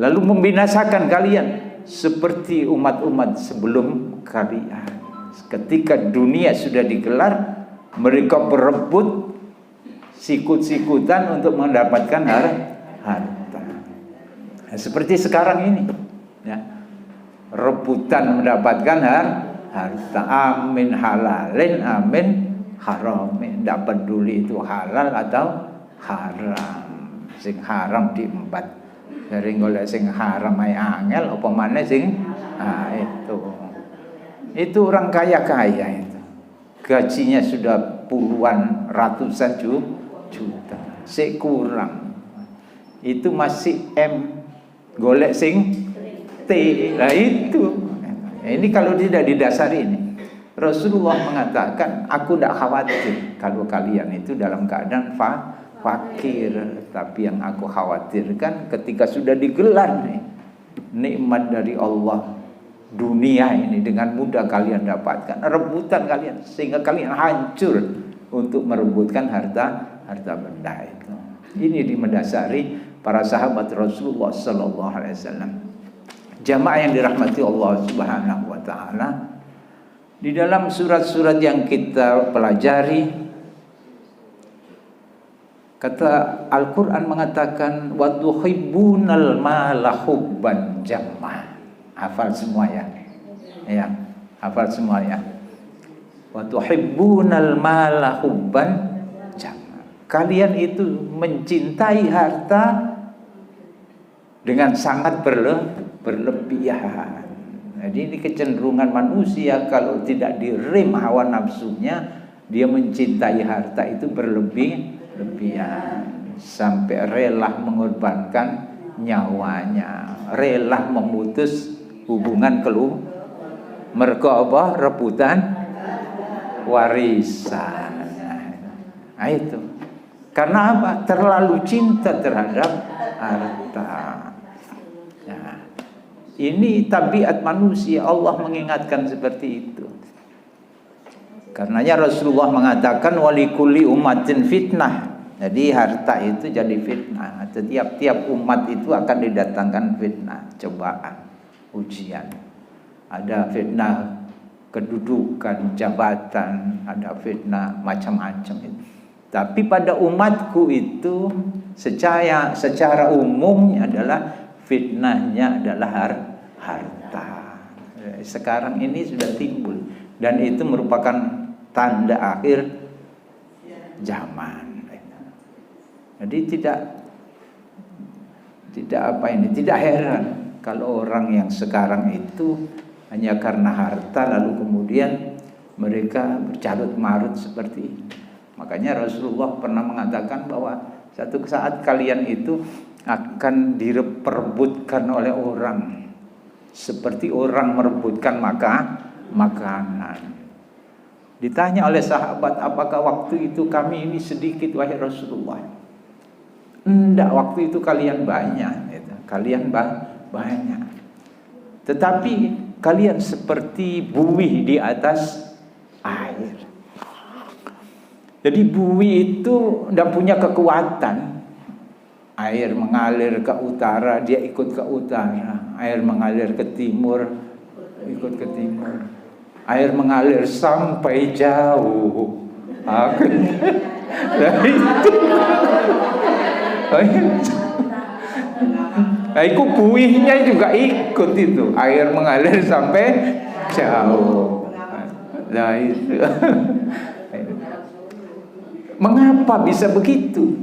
lalu membinasakan kalian seperti umat-umat sebelum kalian. Ketika dunia sudah digelar, mereka berebut sikut-sikutan untuk mendapatkan harta. Nah, seperti sekarang ini, ya, rebutan mendapatkan harta. Amin halalin, amin haramin. Tidak peduli itu halal atau haram. Sing haram diembat. Dari golek sing haram ae angel apa maneh sing itu orang kaya itu. Gajinya sudah puluhan ratusan juta. Sik kurang. Itu masih M, golek sing T. Nah itu. Ini kalau tidak didasari ini. Rasulullah mengatakan, aku tidak khawatir kalau kalian itu dalam keadaan fakir, tapi yang aku khawatirkan ketika sudah digelar nih nikmat dari Allah, dunia ini dengan mudah kalian dapatkan, rebutan kalian sehingga kalian hancur untuk merebutkan harta benda itu. Ini dimendasari para sahabat Rasulullah sallallahu alaihi wasallam. Jamaah yang dirahmati Allah Subhanahu wa taala, di dalam surat-surat yang kita pelajari, kata Al-Quran mengatakan wa tuhibbunal mala hubban jamma. Hafal semua ya. Ya, hafal semua ya. Wa tuhibbunal mala hubban jamma. Kalian itu mencintai harta dengan sangat berlebihan. Jadi ini kecenderungan manusia kalau tidak direm hawa nafsunya, dia mencintai harta itu berlebihan sampai rela mengorbankan nyawanya, rela memutus hubungan mergo apa? Rebutan warisan. Nah itu karena apa? Terlalu cinta terhadap harta. Nah, ini tabiat manusia. Allah mengingatkan seperti itu. Karenanya Rasulullah mengatakan walikulli ummatin fitnah. Jadi harta itu jadi fitnah. Setiap umat itu akan didatangkan fitnah, cobaan, ujian. Ada fitnah kedudukan, jabatan, ada fitnah macam-macam itu. Tapi pada umatku itu secara umumnya adalah fitnahnya adalah harta. Sekarang ini sudah timbul dan itu merupakan tanda akhir zaman. Jadi tidak heran kalau orang yang sekarang itu hanya karena harta lalu kemudian mereka bercarut marut seperti ini. Makanya Rasulullah pernah mengatakan bahwa satu saat kalian itu akan diperebutkan oleh orang seperti orang merebutkan makanan. Ditanya oleh sahabat, apakah waktu itu kami ini sedikit wahai Rasulullah? Enggak, waktu itu kalian banyak gitu. Kalian banyak. Tetapi kalian seperti buih di atas air. Jadi buih itu tidak punya kekuatan. Air mengalir ke utara, dia ikut ke utara. Air mengalir ke timur, ikut ke timur. Air mengalir sampai jauh. Nah, itu buihnya juga ikut itu, air mengalir sampai jauh. Nah itu. Mengapa bisa begitu?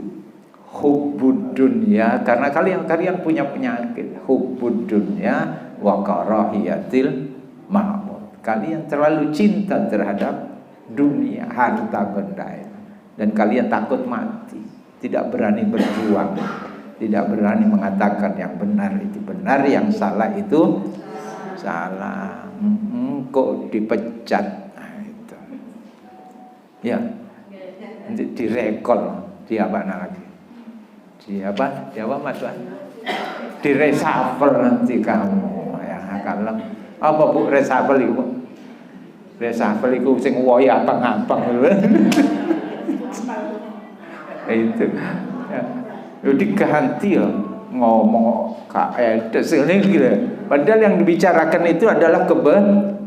Hubbud dunya, karena kalian punya penyakit hubbud dunya wa karahiyatil maut. Kalian terlalu cinta terhadap dunia, harta benda, dan kalian takut mati, tidak berani berjuang, tidak berani mengatakan yang benar itu benar, yang salah itu salah. Kok dipecat? Nah, itu. Ya, direkol, di apa lagi? Di apa Mas Wan? Direshuffle nanti kamu. Ya, kalau apa Bu reshuffle itu? Reshuffle itu sing woya abang-abang itu. Ya. Diganti ya, ngomong kayak ini gitu. Padahal yang dibicarakan itu adalah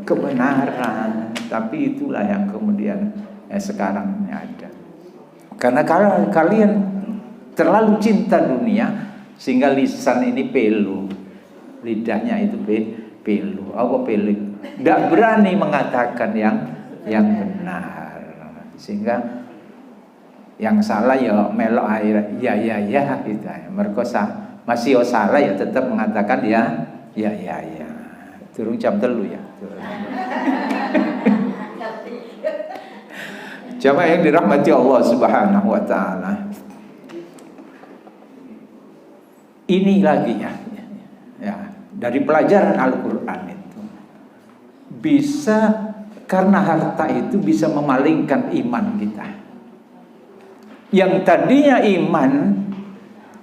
kebenaran, tapi itulah yang kemudian sekarang ini ada. Karena kalau kalian terlalu cinta dunia sehingga lisan ini pelu, lidahnya itu pelu. Apa pelu? Tidak berani mengatakan yang benar, sehingga yang salah ya melok air ya gitu ya. Mereka masih salah ya tetap mengatakan ya. Turun jam 3 ya. Jamaah yang dirahmati Allah Subhanahu wa taala. Ini lagi ya, dari pelajaran Al-Qur'an itu bisa, karena harta itu bisa memalingkan iman kita. Yang tadinya iman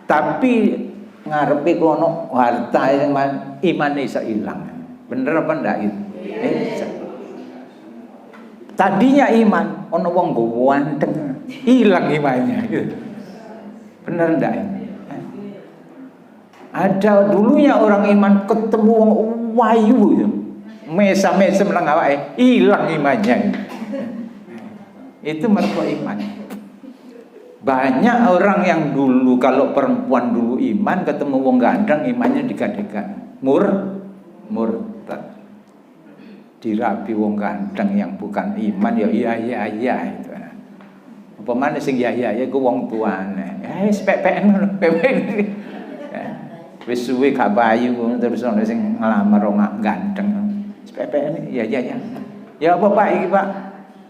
tapi ngarepe kono harta iman bisa hilang. Bener apa ndak itu? Tadinya iman ono wong ganteng, hilang imannya. Bener ndak ini? Ada dulunya orang iman ketemu wong wayu mesa-mesa menang awake, hilang imannya. Itu mergo iman. Banyak orang yang dulu, kalau perempuan dulu iman, ketemu wong ganteng imannya digadekan, murtad. Dirapi wong ganteng yang bukan iman ya iya itu. Apa maneh sing iya iku wong tuane. PPN ngono, PPN. Wis suwe gak bayu terus ono sing nglamar wong ganteng. PPN iya. Ya apa Pak iki Pak?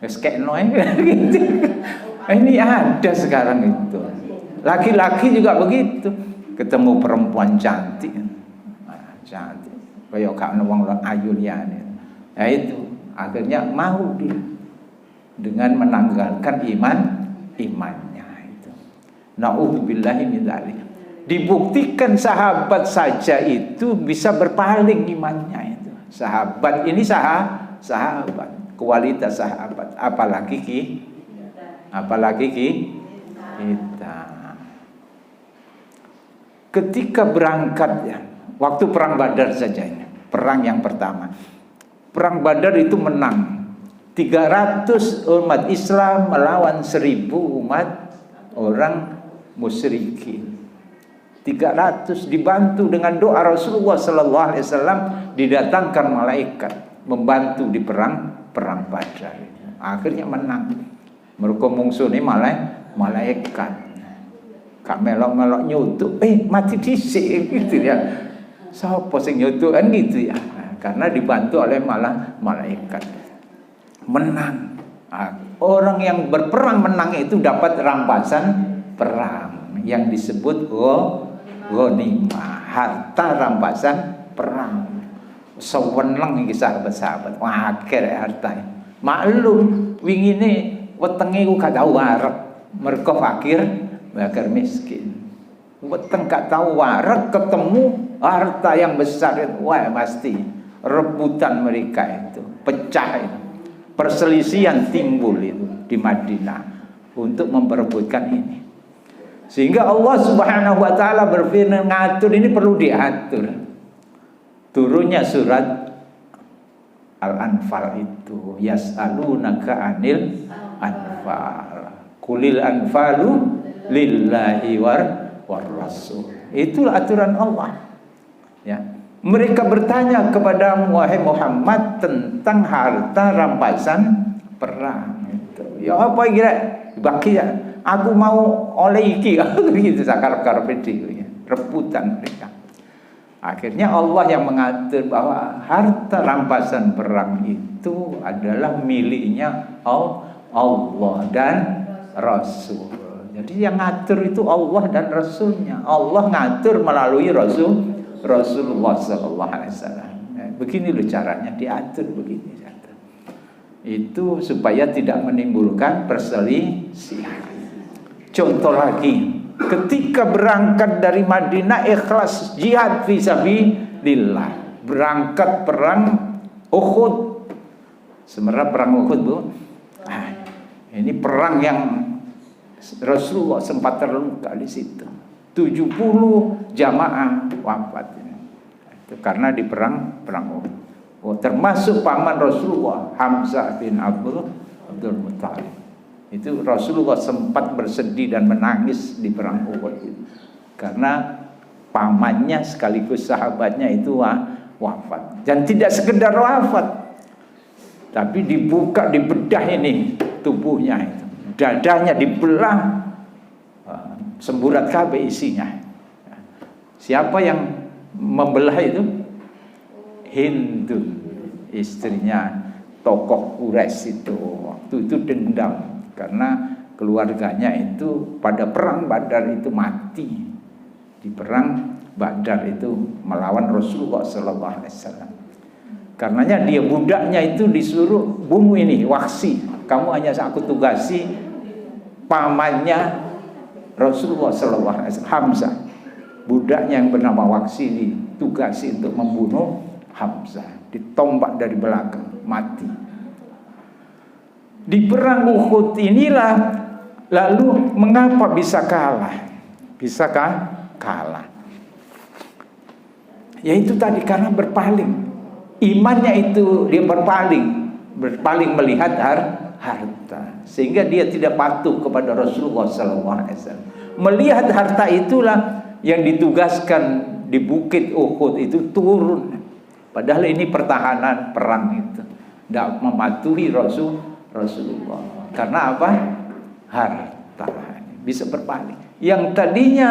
Wis kekno gitu. Ini ada sekarang itu. Laki-laki juga begitu. Ketemu perempuan cantik. Cantik. Kayak gak ono wong ayu liyane. Nah itu akhirnya mau dia dengan menanggalkan imannya itu. Na'udzubillahi min dzalik. Dibuktikan sahabat saja itu bisa berpaling imannya itu. Sahabat ini sahabat, kualitas sahabat, apalagi kita. Ketika berangkat ya, waktu perang Badar saja ini, perang yang pertama. Perang Badar itu menang. 300 umat Islam melawan 1000 umat orang musyrikin. 300 dibantu dengan doa Rasulullah sallallahu alaihi wasallam, didatangkan malaikat membantu di perang Badar. Akhirnya menang. Mereka mungsuh ini malaikat. Kak melok-melok nyutuk, mati dhisik gitu ya. Sapa sing nyutuk kan gitu ya. Karena dibantu oleh malaikat. Menang. Orang yang berperang menang itu dapat rampasan perang yang disebut ghanimah, harta rampasan perang. Sewenang iki sahabat-sahabat, akeh harta. Maklum wingine wetenge ku gak tau wareg, mergo fakir miskin. Weteng gak tau wareg ketemu harta yang besar itu, wah pasti rebutan mereka itu, pecah itu. Perselisihan timbul itu di Madinah untuk memperebutkan ini. Sehingga Allah Subhanahu wa taala berfirman, ngatur ini perlu diatur. Turunnya surat Al-Anfal itu, yas'alunaka 'anil anfal. Qulil anfalu lillahi war rasul. Itulah aturan Allah. Ya. Mereka bertanya kepadamu wahai Muhammad tentang harta rampasan perang. Itu. Ya apa kira? Bagi ya. Aku mau oleh iki gitu sakar-sakar ya. Rebutan mereka. Akhirnya Allah yang mengatur bahwa harta rampasan perang itu adalah miliknya Allah dan Rasul. Jadi yang ngatur itu Allah dan Rasulnya. Allah ngatur melalui Rasulullah SAW. Begini loh caranya diatur begini. Itu supaya tidak menimbulkan perselisihan. Contoh lagi, ketika berangkat dari Madinah ikhlas jihad fisabilillah, berangkat perang Uhud. Sebenarnya perang Uhud Bu, ini perang yang Rasulullah sempat terluka di situ. 70 jamaah wafat. Itu karena di perang Uhud. Termasuk paman Rasulullah Hamzah bin Abdul Muttalib. Itu Rasulullah sempat bersedih dan menangis di perang Uhud itu. Karena pamannya sekaligus sahabatnya itu wafat. Dan tidak sekedar wafat, tapi dibuka, dibedah ini tubuhnya itu. Dadanya dibelah, semburat kabeh isinya. Siapa yang membelah itu? Hindu, istrinya tokoh Quraisy itu. Waktu itu dendam karena keluarganya itu pada perang Badar itu mati. Di perang Badar itu melawan Rasulullah SAW. Karenanya dia budaknya itu disuruh bunuh ini Waksi. Kamu hanya aku tugasi pamannya Rasulullah SAW, Hamzah. Budaknya yang bernama Waksi ditugasi untuk membunuh Hamzah, ditombak dari belakang, mati. Di perang Uhud inilah lalu mengapa bisa kalah? Bisakah kalah? Yaitu tadi karena berpaling. Imannya itu dia berpaling melihat harta, sehingga dia tidak patuh kepada Rasulullah SAW. Melihat harta itulah yang ditugaskan di bukit Uhud itu turun. Padahal ini pertahanan perang itu. Tidak mematuhi Rasulullah. Karena apa? Harta. Bisa berpaling. Yang tadinya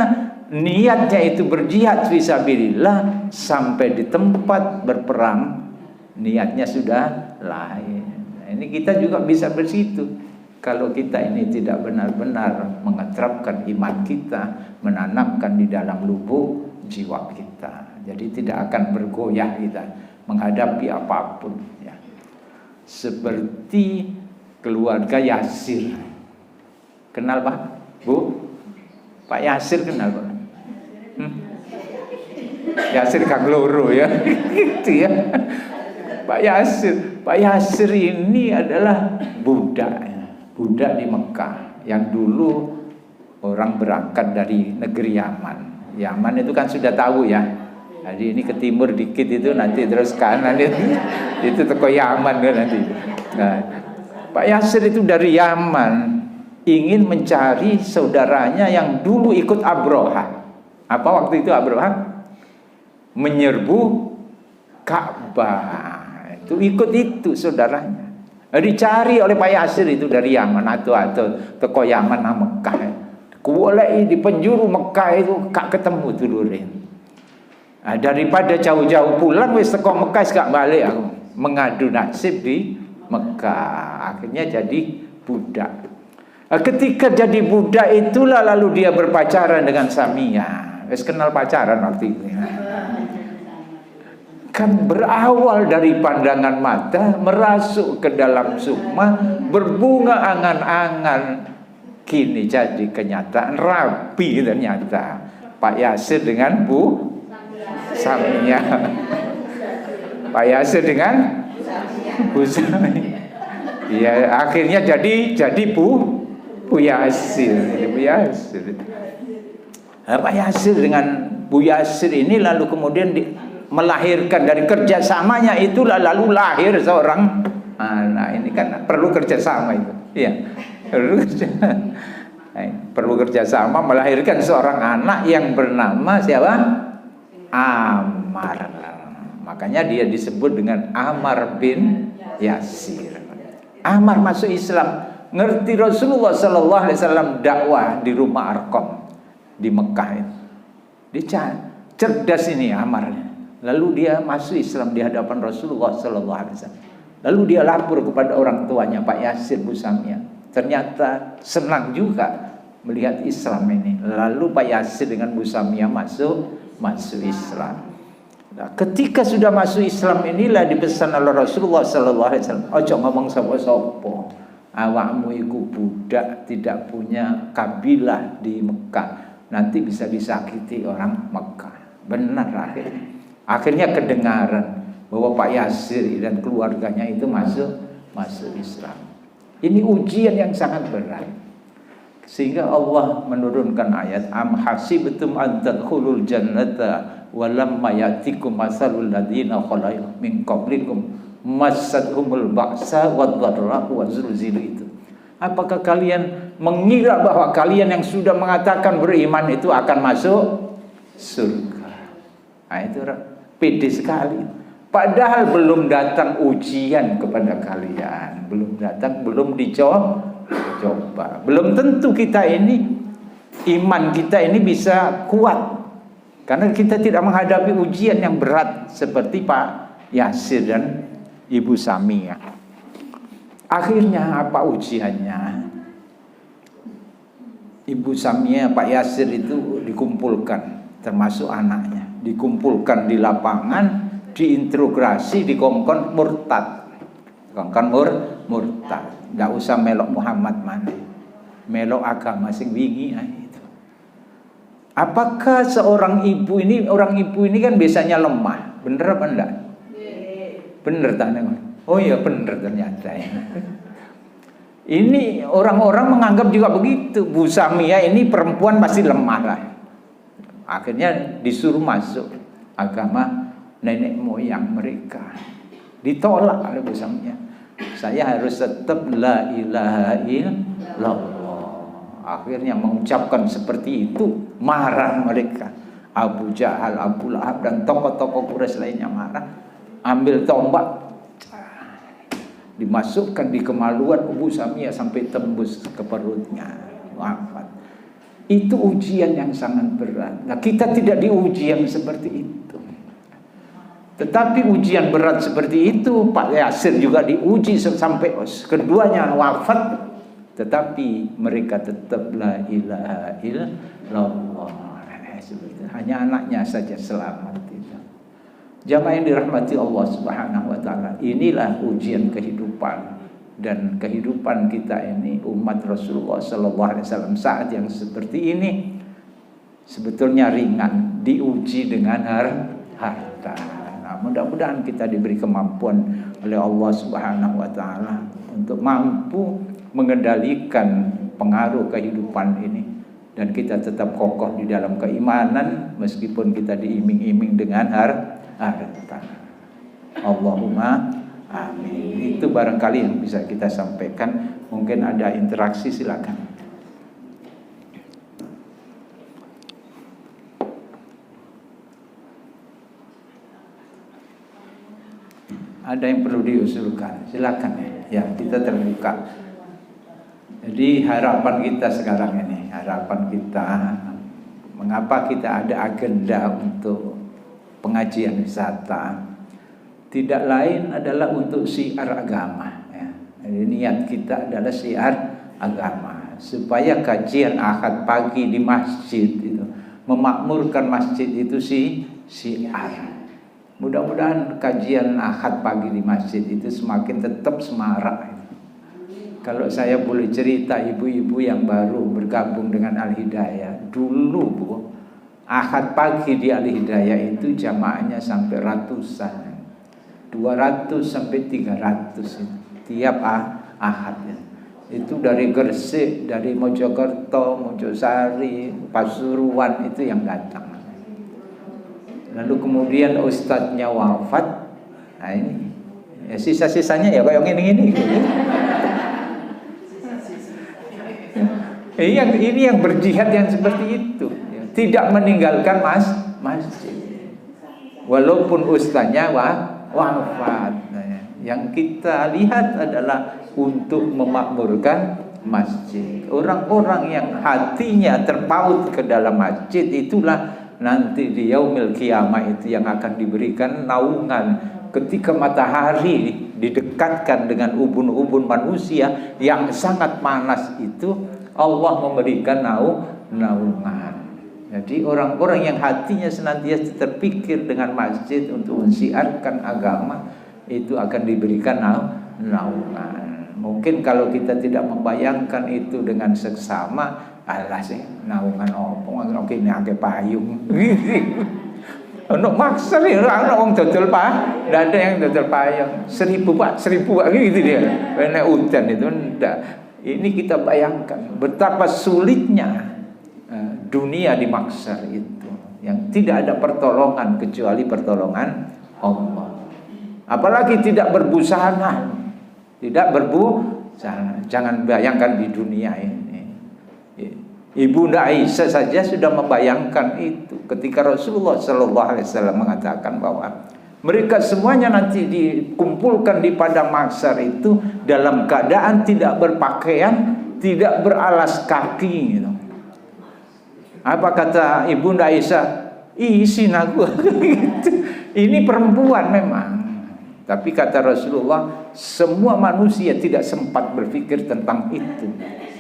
niatnya itu berjihad fisabilillah, sampai di tempat berperang niatnya sudah lain. Nah, ini kita juga bisa bersitu. Kalau kita ini tidak benar-benar mengeterapkan iman kita, menanamkan di dalam lubuk jiwa kita. Jadi tidak akan bergoyah kita menghadapi apapun ya. Seperti keluarga Yasir. Kenal Pak? Bu? Pak Yasir kenal Pak? Yasir Kang Loro ya. Gitu ya. Pak Yasir ini adalah budak di Mekah yang dulu orang berangkat dari negeri Yaman. Yaman itu kan sudah tahu ya. Jadi ini ke timur dikit itu nanti terus kanan itu toko Yaman kan nanti. Nah, Pak Yasir itu dari Yaman ingin mencari saudaranya yang dulu ikut Abroha. Apa waktu itu Abroha? Menyerbu Ka'bah. Itu ikut itu saudaranya. Dicari oleh Pak Yasir itu dari Yaman atau toko Yaman nah Mekah. Kuoleh di penjuru Mekah itu gak ketemu dulurin. Nah, daripada jauh-jauh pulang wis teko Mekah gak balik aku. Mengadu nasib di Mekah. Akhirnya jadi budak. Ketika jadi budak itulah lalu dia berpacaran dengan Samia. Wis kenal pacaran waktu itu. Kan berawal dari pandangan mata, merasuk ke dalam sukma, berbunga angan-angan. Kini jadi kenyataan, rapi ternyata Pak Yasir dengan Bu Samia. Pak Yasir dengan Bu Samia. Ya, akhirnya jadi Bu Yasir. Pak Yasir dengan Bu Yasir ini lalu kemudian melahirkan dari kerjasamanya itulah lalu lahir seorang anak. Ini kan perlu kerjasama itu, iya. Perlu kerjasama melahirkan seorang anak yang bernama siapa? Amr. Ammar. Makanya dia disebut dengan Ammar bin Yasir. Ammar masuk Islam, ngerti Rasulullah sallallahu alaihi wasallam dakwah di rumah Arqam di Mekah itu. Dia cerdas ini Ammar. Lalu dia masuk Islam di hadapan Rasulullah sallallahu alaihi wasallam. Lalu dia lapor kepada orang tuanya Pak Yasir Busamiyah. Ternyata senang juga melihat Islam ini. Lalu Pak Yasir dengan Busamiyah masuk Islam. Nah, ketika sudah masuk Islam inilah dipesan oleh Rasulullah sallallahu alaihi wasallam, ojo ngomong sapa-sapa. Awakmu iku budak tidak punya kabilah di Mekah. Nanti bisa disakiti orang Mekah. Benar akhirnya. Akhirnya kedengaran bahwa Pak Yasir dan keluarganya itu masuk Islam. Ini ujian yang sangat berat. Sehingga Allah menurunkan ayat am hasibtum an tadkhulul jannata walamma ya'tikum masalul ladzina khalu min qablikum massadhumul ba'sa wadh-dharra wa zulzilu itu. Apakah kalian mengira bahwa kalian yang sudah mengatakan beriman itu akan masuk surga? Nah, itu pede sekali. Padahal belum datang ujian kepada kalian, belum dicoba. Belum tentu kita ini iman kita ini bisa kuat. Karena kita tidak menghadapi ujian yang berat seperti Pak Yasir dan Ibu Samiyah. Akhirnya apa ujiannya? Ibu Samiyah, Pak Yasir itu dikumpulkan, termasuk anaknya. Dikumpulkan di lapangan, diintegrasi, dikongkon murtad. Kongkon murtad. Tidak usah melok Muhammad mana. Melok agama sing wingi itu. Apakah seorang ibu ini, orang ibu ini kan biasanya lemah, bener apa enggak? Bener tak? Oh iya bener ternyata ya. Ini orang-orang menganggap juga begitu. Bu Samiyah ini perempuan pasti lemah lah. Akhirnya disuruh masuk agama nenek moyang mereka. Ditolak oleh Bu Samiyah. Saya harus tetap la ilaha illallah. Akhirnya mengucapkan seperti itu, marah mereka. Abu Jahal, Abu Lahab dan tokoh-tokoh Quraisy lainnya marah. Ambil tombak, dimasukkan di kemaluan Abu Samiyah sampai tembus ke perutnya, wafat. Itu ujian yang sangat berat. Nah, kita tidak diuji yang seperti itu. Tetapi ujian berat seperti itu Pak Yasir juga diuji sampai keduanya wafat. Tetapi mereka tetap la ilaha illallah. Hanya anaknya saja selamat. Jamaah yang dirahmati Allah Subhanahu wa taala. Inilah ujian kehidupan, dan kehidupan kita ini umat Rasulullah sallallahu alaihi wasallam saat yang seperti ini sebetulnya ringan, diuji dengan harta. Nah, mudah-mudahan kita diberi kemampuan oleh Allah Subhanahu wa taala untuk mampu mengendalikan pengaruh kehidupan ini, dan kita tetap kokoh di dalam keimanan meskipun kita diiming-iming dengan harta. Allahumma amin. Itu barangkali yang bisa kita sampaikan. Mungkin ada interaksi, silakan. Ada yang perlu diusulkan, silakan ya. Kita terbuka. Jadi harapan kita sekarang ini, harapan kita, mengapa kita ada agenda untuk pengajian wisata, tidak lain adalah untuk syiar agama ya. Jadi niat kita adalah syiar agama, supaya kajian Ahad pagi di masjid itu memakmurkan masjid itu syiar. Mudah-mudahan kajian Ahad pagi di masjid itu semakin tetap semarak. Kalau saya boleh cerita, ibu-ibu yang baru bergabung dengan Al-Hidayah, dulu Bu, Ahad pagi di Al-Hidayah itu jamaahnya sampai ratusan, 200 sampai 300 tiap Ahad ya. Itu dari Gresik, dari Mojokerto, Mojosari, Pasuruan itu yang datang. Lalu kemudian ustadznya wafat. Nah ini ya, sisa-sisanya ya kayak gini-gini. Ini yang berjihad yang seperti itu, tidak meninggalkan masjid. walaupun ustaznya wafat. Nah, yang kita lihat adalah untuk memakmurkan masjid. Orang-orang yang hatinya terpaut ke dalam masjid itulah nanti di yaumil qiyamah itu yang akan diberikan naungan ketika matahari didekatkan dengan ubun-ubun manusia yang sangat panas itu, Allah memberikan naungan. Jadi orang-orang yang hatinya senantiasa terpikir dengan masjid untuk mensiarkan agama itu akan diberikan naungan. Mungkin kalau kita tidak membayangkan itu dengan seksama, alah sih naungan opo oke ini akeh payung. Ono maksa nih orang dodol ndak ada yang dodol payung. 1000 Pak, 1000 Pak gitu dia. Nek hujan itu ndak. Ini kita bayangkan betapa sulitnya dunia di mahsyar itu, yang tidak ada pertolongan kecuali pertolongan Allah. Apalagi tidak berbusana. Tidak berbusana. Jangan bayangkan di dunia ini. Ibunda Aisyah saja sudah membayangkan itu ketika Rasulullah Shallallahu Alaihi Wasallam mengatakan bahwa mereka semuanya nanti dikumpulkan di padang mahsyar itu dalam keadaan tidak berpakaian, tidak beralas kaki. Gitu. Apa kata Ibunda Aisyah? Isin aku. Ini perempuan memang. Tapi kata Rasulullah, semua manusia tidak sempat berpikir tentang itu.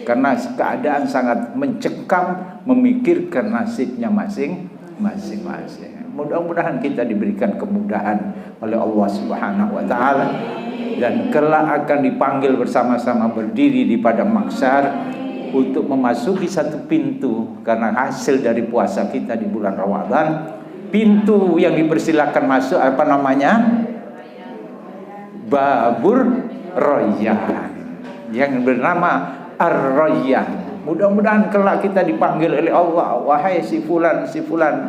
Karena keadaan sangat mencekam, memikirkan nasibnya masing-masing. Mudah-mudahan kita diberikan kemudahan oleh Allah Subhanahu wa taala dan kelak akan dipanggil bersama-sama berdiri di padang mahsyar untuk memasuki satu pintu karena hasil dari puasa kita di bulan Ramadan. Pintu yang dipersilakan masuk apa namanya? Babur Rayyan, yang bernama Ar-Rayyan. Mudah-mudahan kelak kita dipanggil oleh Allah, wahai si fulan,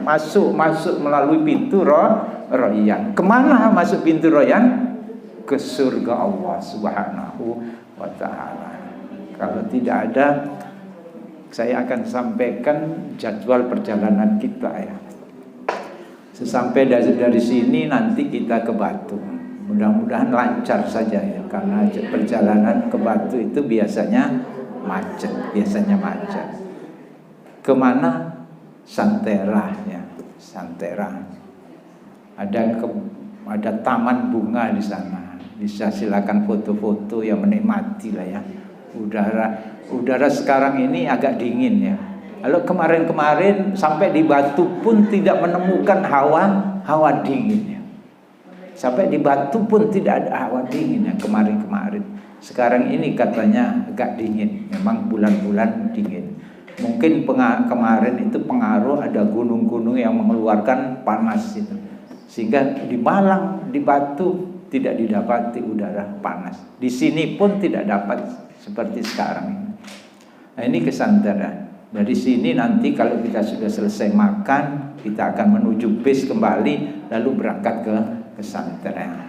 masuk melalui pintu Rayyan. Kemana masuk pintu Rayyan? Ke surga Allah Subhanahu wa taala. Kalau tidak ada, saya akan sampaikan jadwal perjalanan kita ya. Sesampai dari sini nanti kita ke Batu. Mudah-mudahan lancar saja ya, karena perjalanan ke Batu itu biasanya macet. Kemana? Santera ya, Santera. Ada taman bunga di sana. Bisa silakan foto-foto ya, menikmati lah ya. Udara sekarang ini agak dingin ya. Kalau kemarin sampai di Batu pun tidak menemukan hawa dingin ya. Sampai di Batu pun tidak ada hawa dingin yang kemarin. Sekarang ini katanya agak dingin. Memang bulan-bulan dingin. Mungkin kemarin itu pengaruh ada gunung-gunung yang mengeluarkan panas itu. Sehingga di Malang, di Batu tidak didapati udara panas. Di sini pun tidak dapat seperti sekarang ini. Nah, ini kesantara. Dari sini nanti kalau kita sudah selesai makan, kita akan menuju bis kembali lalu berangkat ke pesantren.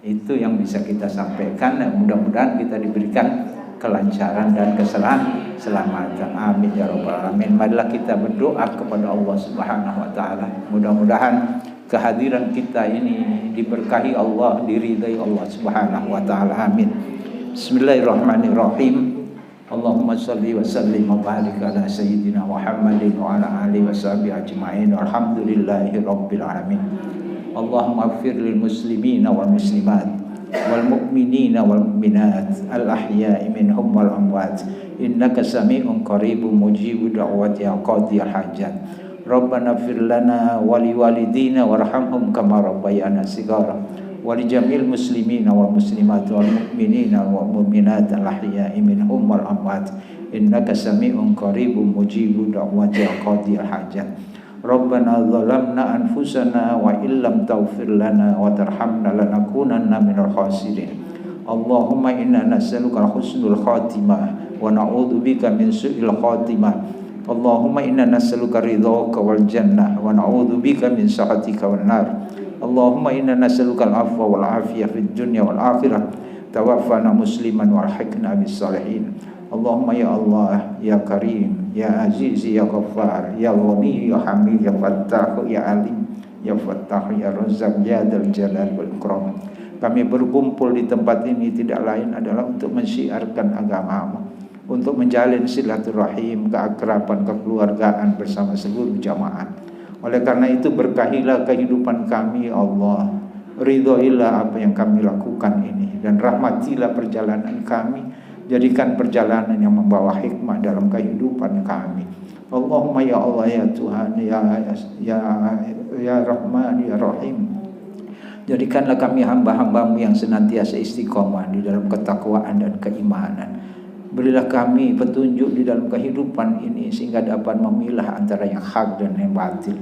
Itu yang bisa kita sampaikan. Mudah-mudahan kita diberikan kelancaran dan keselamatan. Amin ya rabbal alamin. Marilah kita berdoa kepada Allah Subhanahu wa taala. Mudah-mudahan kehadiran kita ini diberkahi Allah, diridai Allah Subhanahu wa taala. Amin. Bismillahirrahmanirrahim. Allahumma salli wa sallim wa barik ala sayyidina Muhammadin wa ala alihi washabihi ajma'in. Alhamdulillahi rabbil alamin. Allahumma ighfir lil muslimina wal muslimat wal mu'minina wal mu'minat al ahya'i minhum wal amwat innaka sami'un qaribun mujibud da'wati qadiyal hajat. Rabbana ighfir lana wa li walidina warhamhum kama rabbayana shighara wa li jamil muslimina wal muslimat wal mu'minina wal mu'minat al ahya'i minhum wal amwat innaka sami'un qaribun mujibud da'wati qadiyal hajat. Rabbana zalamna anfusana wa illam taghfir lana wa tarhamna lanakunanna minal khasirin. Allahumma inna nas'aluka husnul khatimah wa na'udzubika min su'il khatimah. Allahumma inna nas'aluka ridhaka wal jannah wa na'udzubika min sakhatika wan nar. Allahumma inna nas'aluka al-'afwa wal 'afiyah fid dunya wal akhirah. Tawaffana musliman wa alhiqna bis salihin. Allahumma ya Allah, ya Karim, ya Aziz, ya Ghaffar, ya Ghani, ya Hamid, ya Fattah, ya Alim, ya Fattah ya Razzaq ya Dzal Jalal wal Ikram. Kami berkumpul di tempat ini tidak lain adalah untuk mensyiarkan agama-Mu, untuk menjalin silaturahim, keakraban, kekeluargaan bersama seluruh jamaah. Oleh karena itu berkahilah kehidupan kami ya Allah, ridhoilah apa yang kami lakukan ini, dan rahmatilah perjalanan kami, jadikan perjalanan yang membawa hikmah dalam kehidupan kami. Allahumma ya Allah ya Tuhan ya Rahman ya Rahim, jadikanlah kami hamba-hamba-Mu yang senantiasa istiqomah di dalam ketakwaan dan keimanan. Berilah kami petunjuk di dalam kehidupan ini sehingga dapat memilah antara yang hak dan yang batil.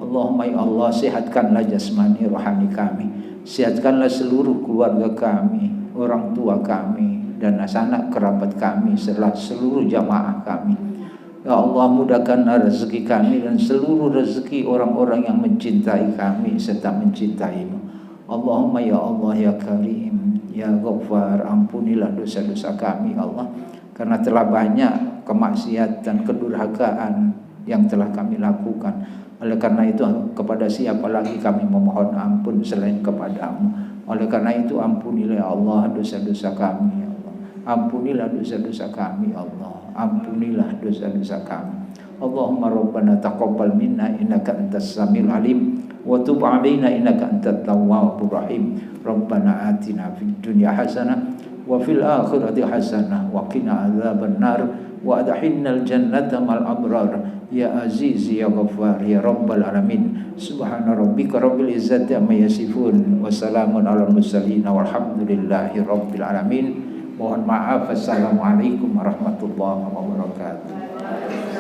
Allahumma ya Allah, sehatkanlah jasmani rohani kami, sehatkanlah seluruh keluarga kami, orang tua kami, dan sanak kerabat kami, serta seluruh jamaah kami. Ya Allah, mudahkanlah rezeki kami dan seluruh rezeki orang-orang yang mencintai kami serta mencintai-Mu. Allahumma ya Allah ya Karim ya Ghaffar, ampunilah dosa-dosa kami Allah, karena telah banyak kemaksiatan, kedurhakaan yang telah kami lakukan. Oleh karena itu kepada siapa lagi kami memohon ampun selain kepada-Mu. Oleh karena itu ampunilah ya Allah dosa-dosa kami ya Allah. Ampunilah dosa-dosa kami ya Allah. Ampunilah dosa-dosa kami. Allahumma rabbana taqabbal minna innaka antas samiul alim wa tub alaina innaka antat tawwabur rahim. Rabbana atina fid dunya hasanah wa fil akhirati hasanah wa qina adzabannar wa adkhilnal jannata mal abrar ya aziz ya ghaffar ya rabbal alamin. Subhana rabbika rabbil izzati amma yasifun wa salamun alal mursalin walhamdulillahi rabbil alamin. Mohon maaf. Assalamualaikum warahmatullahi wabarakatuh.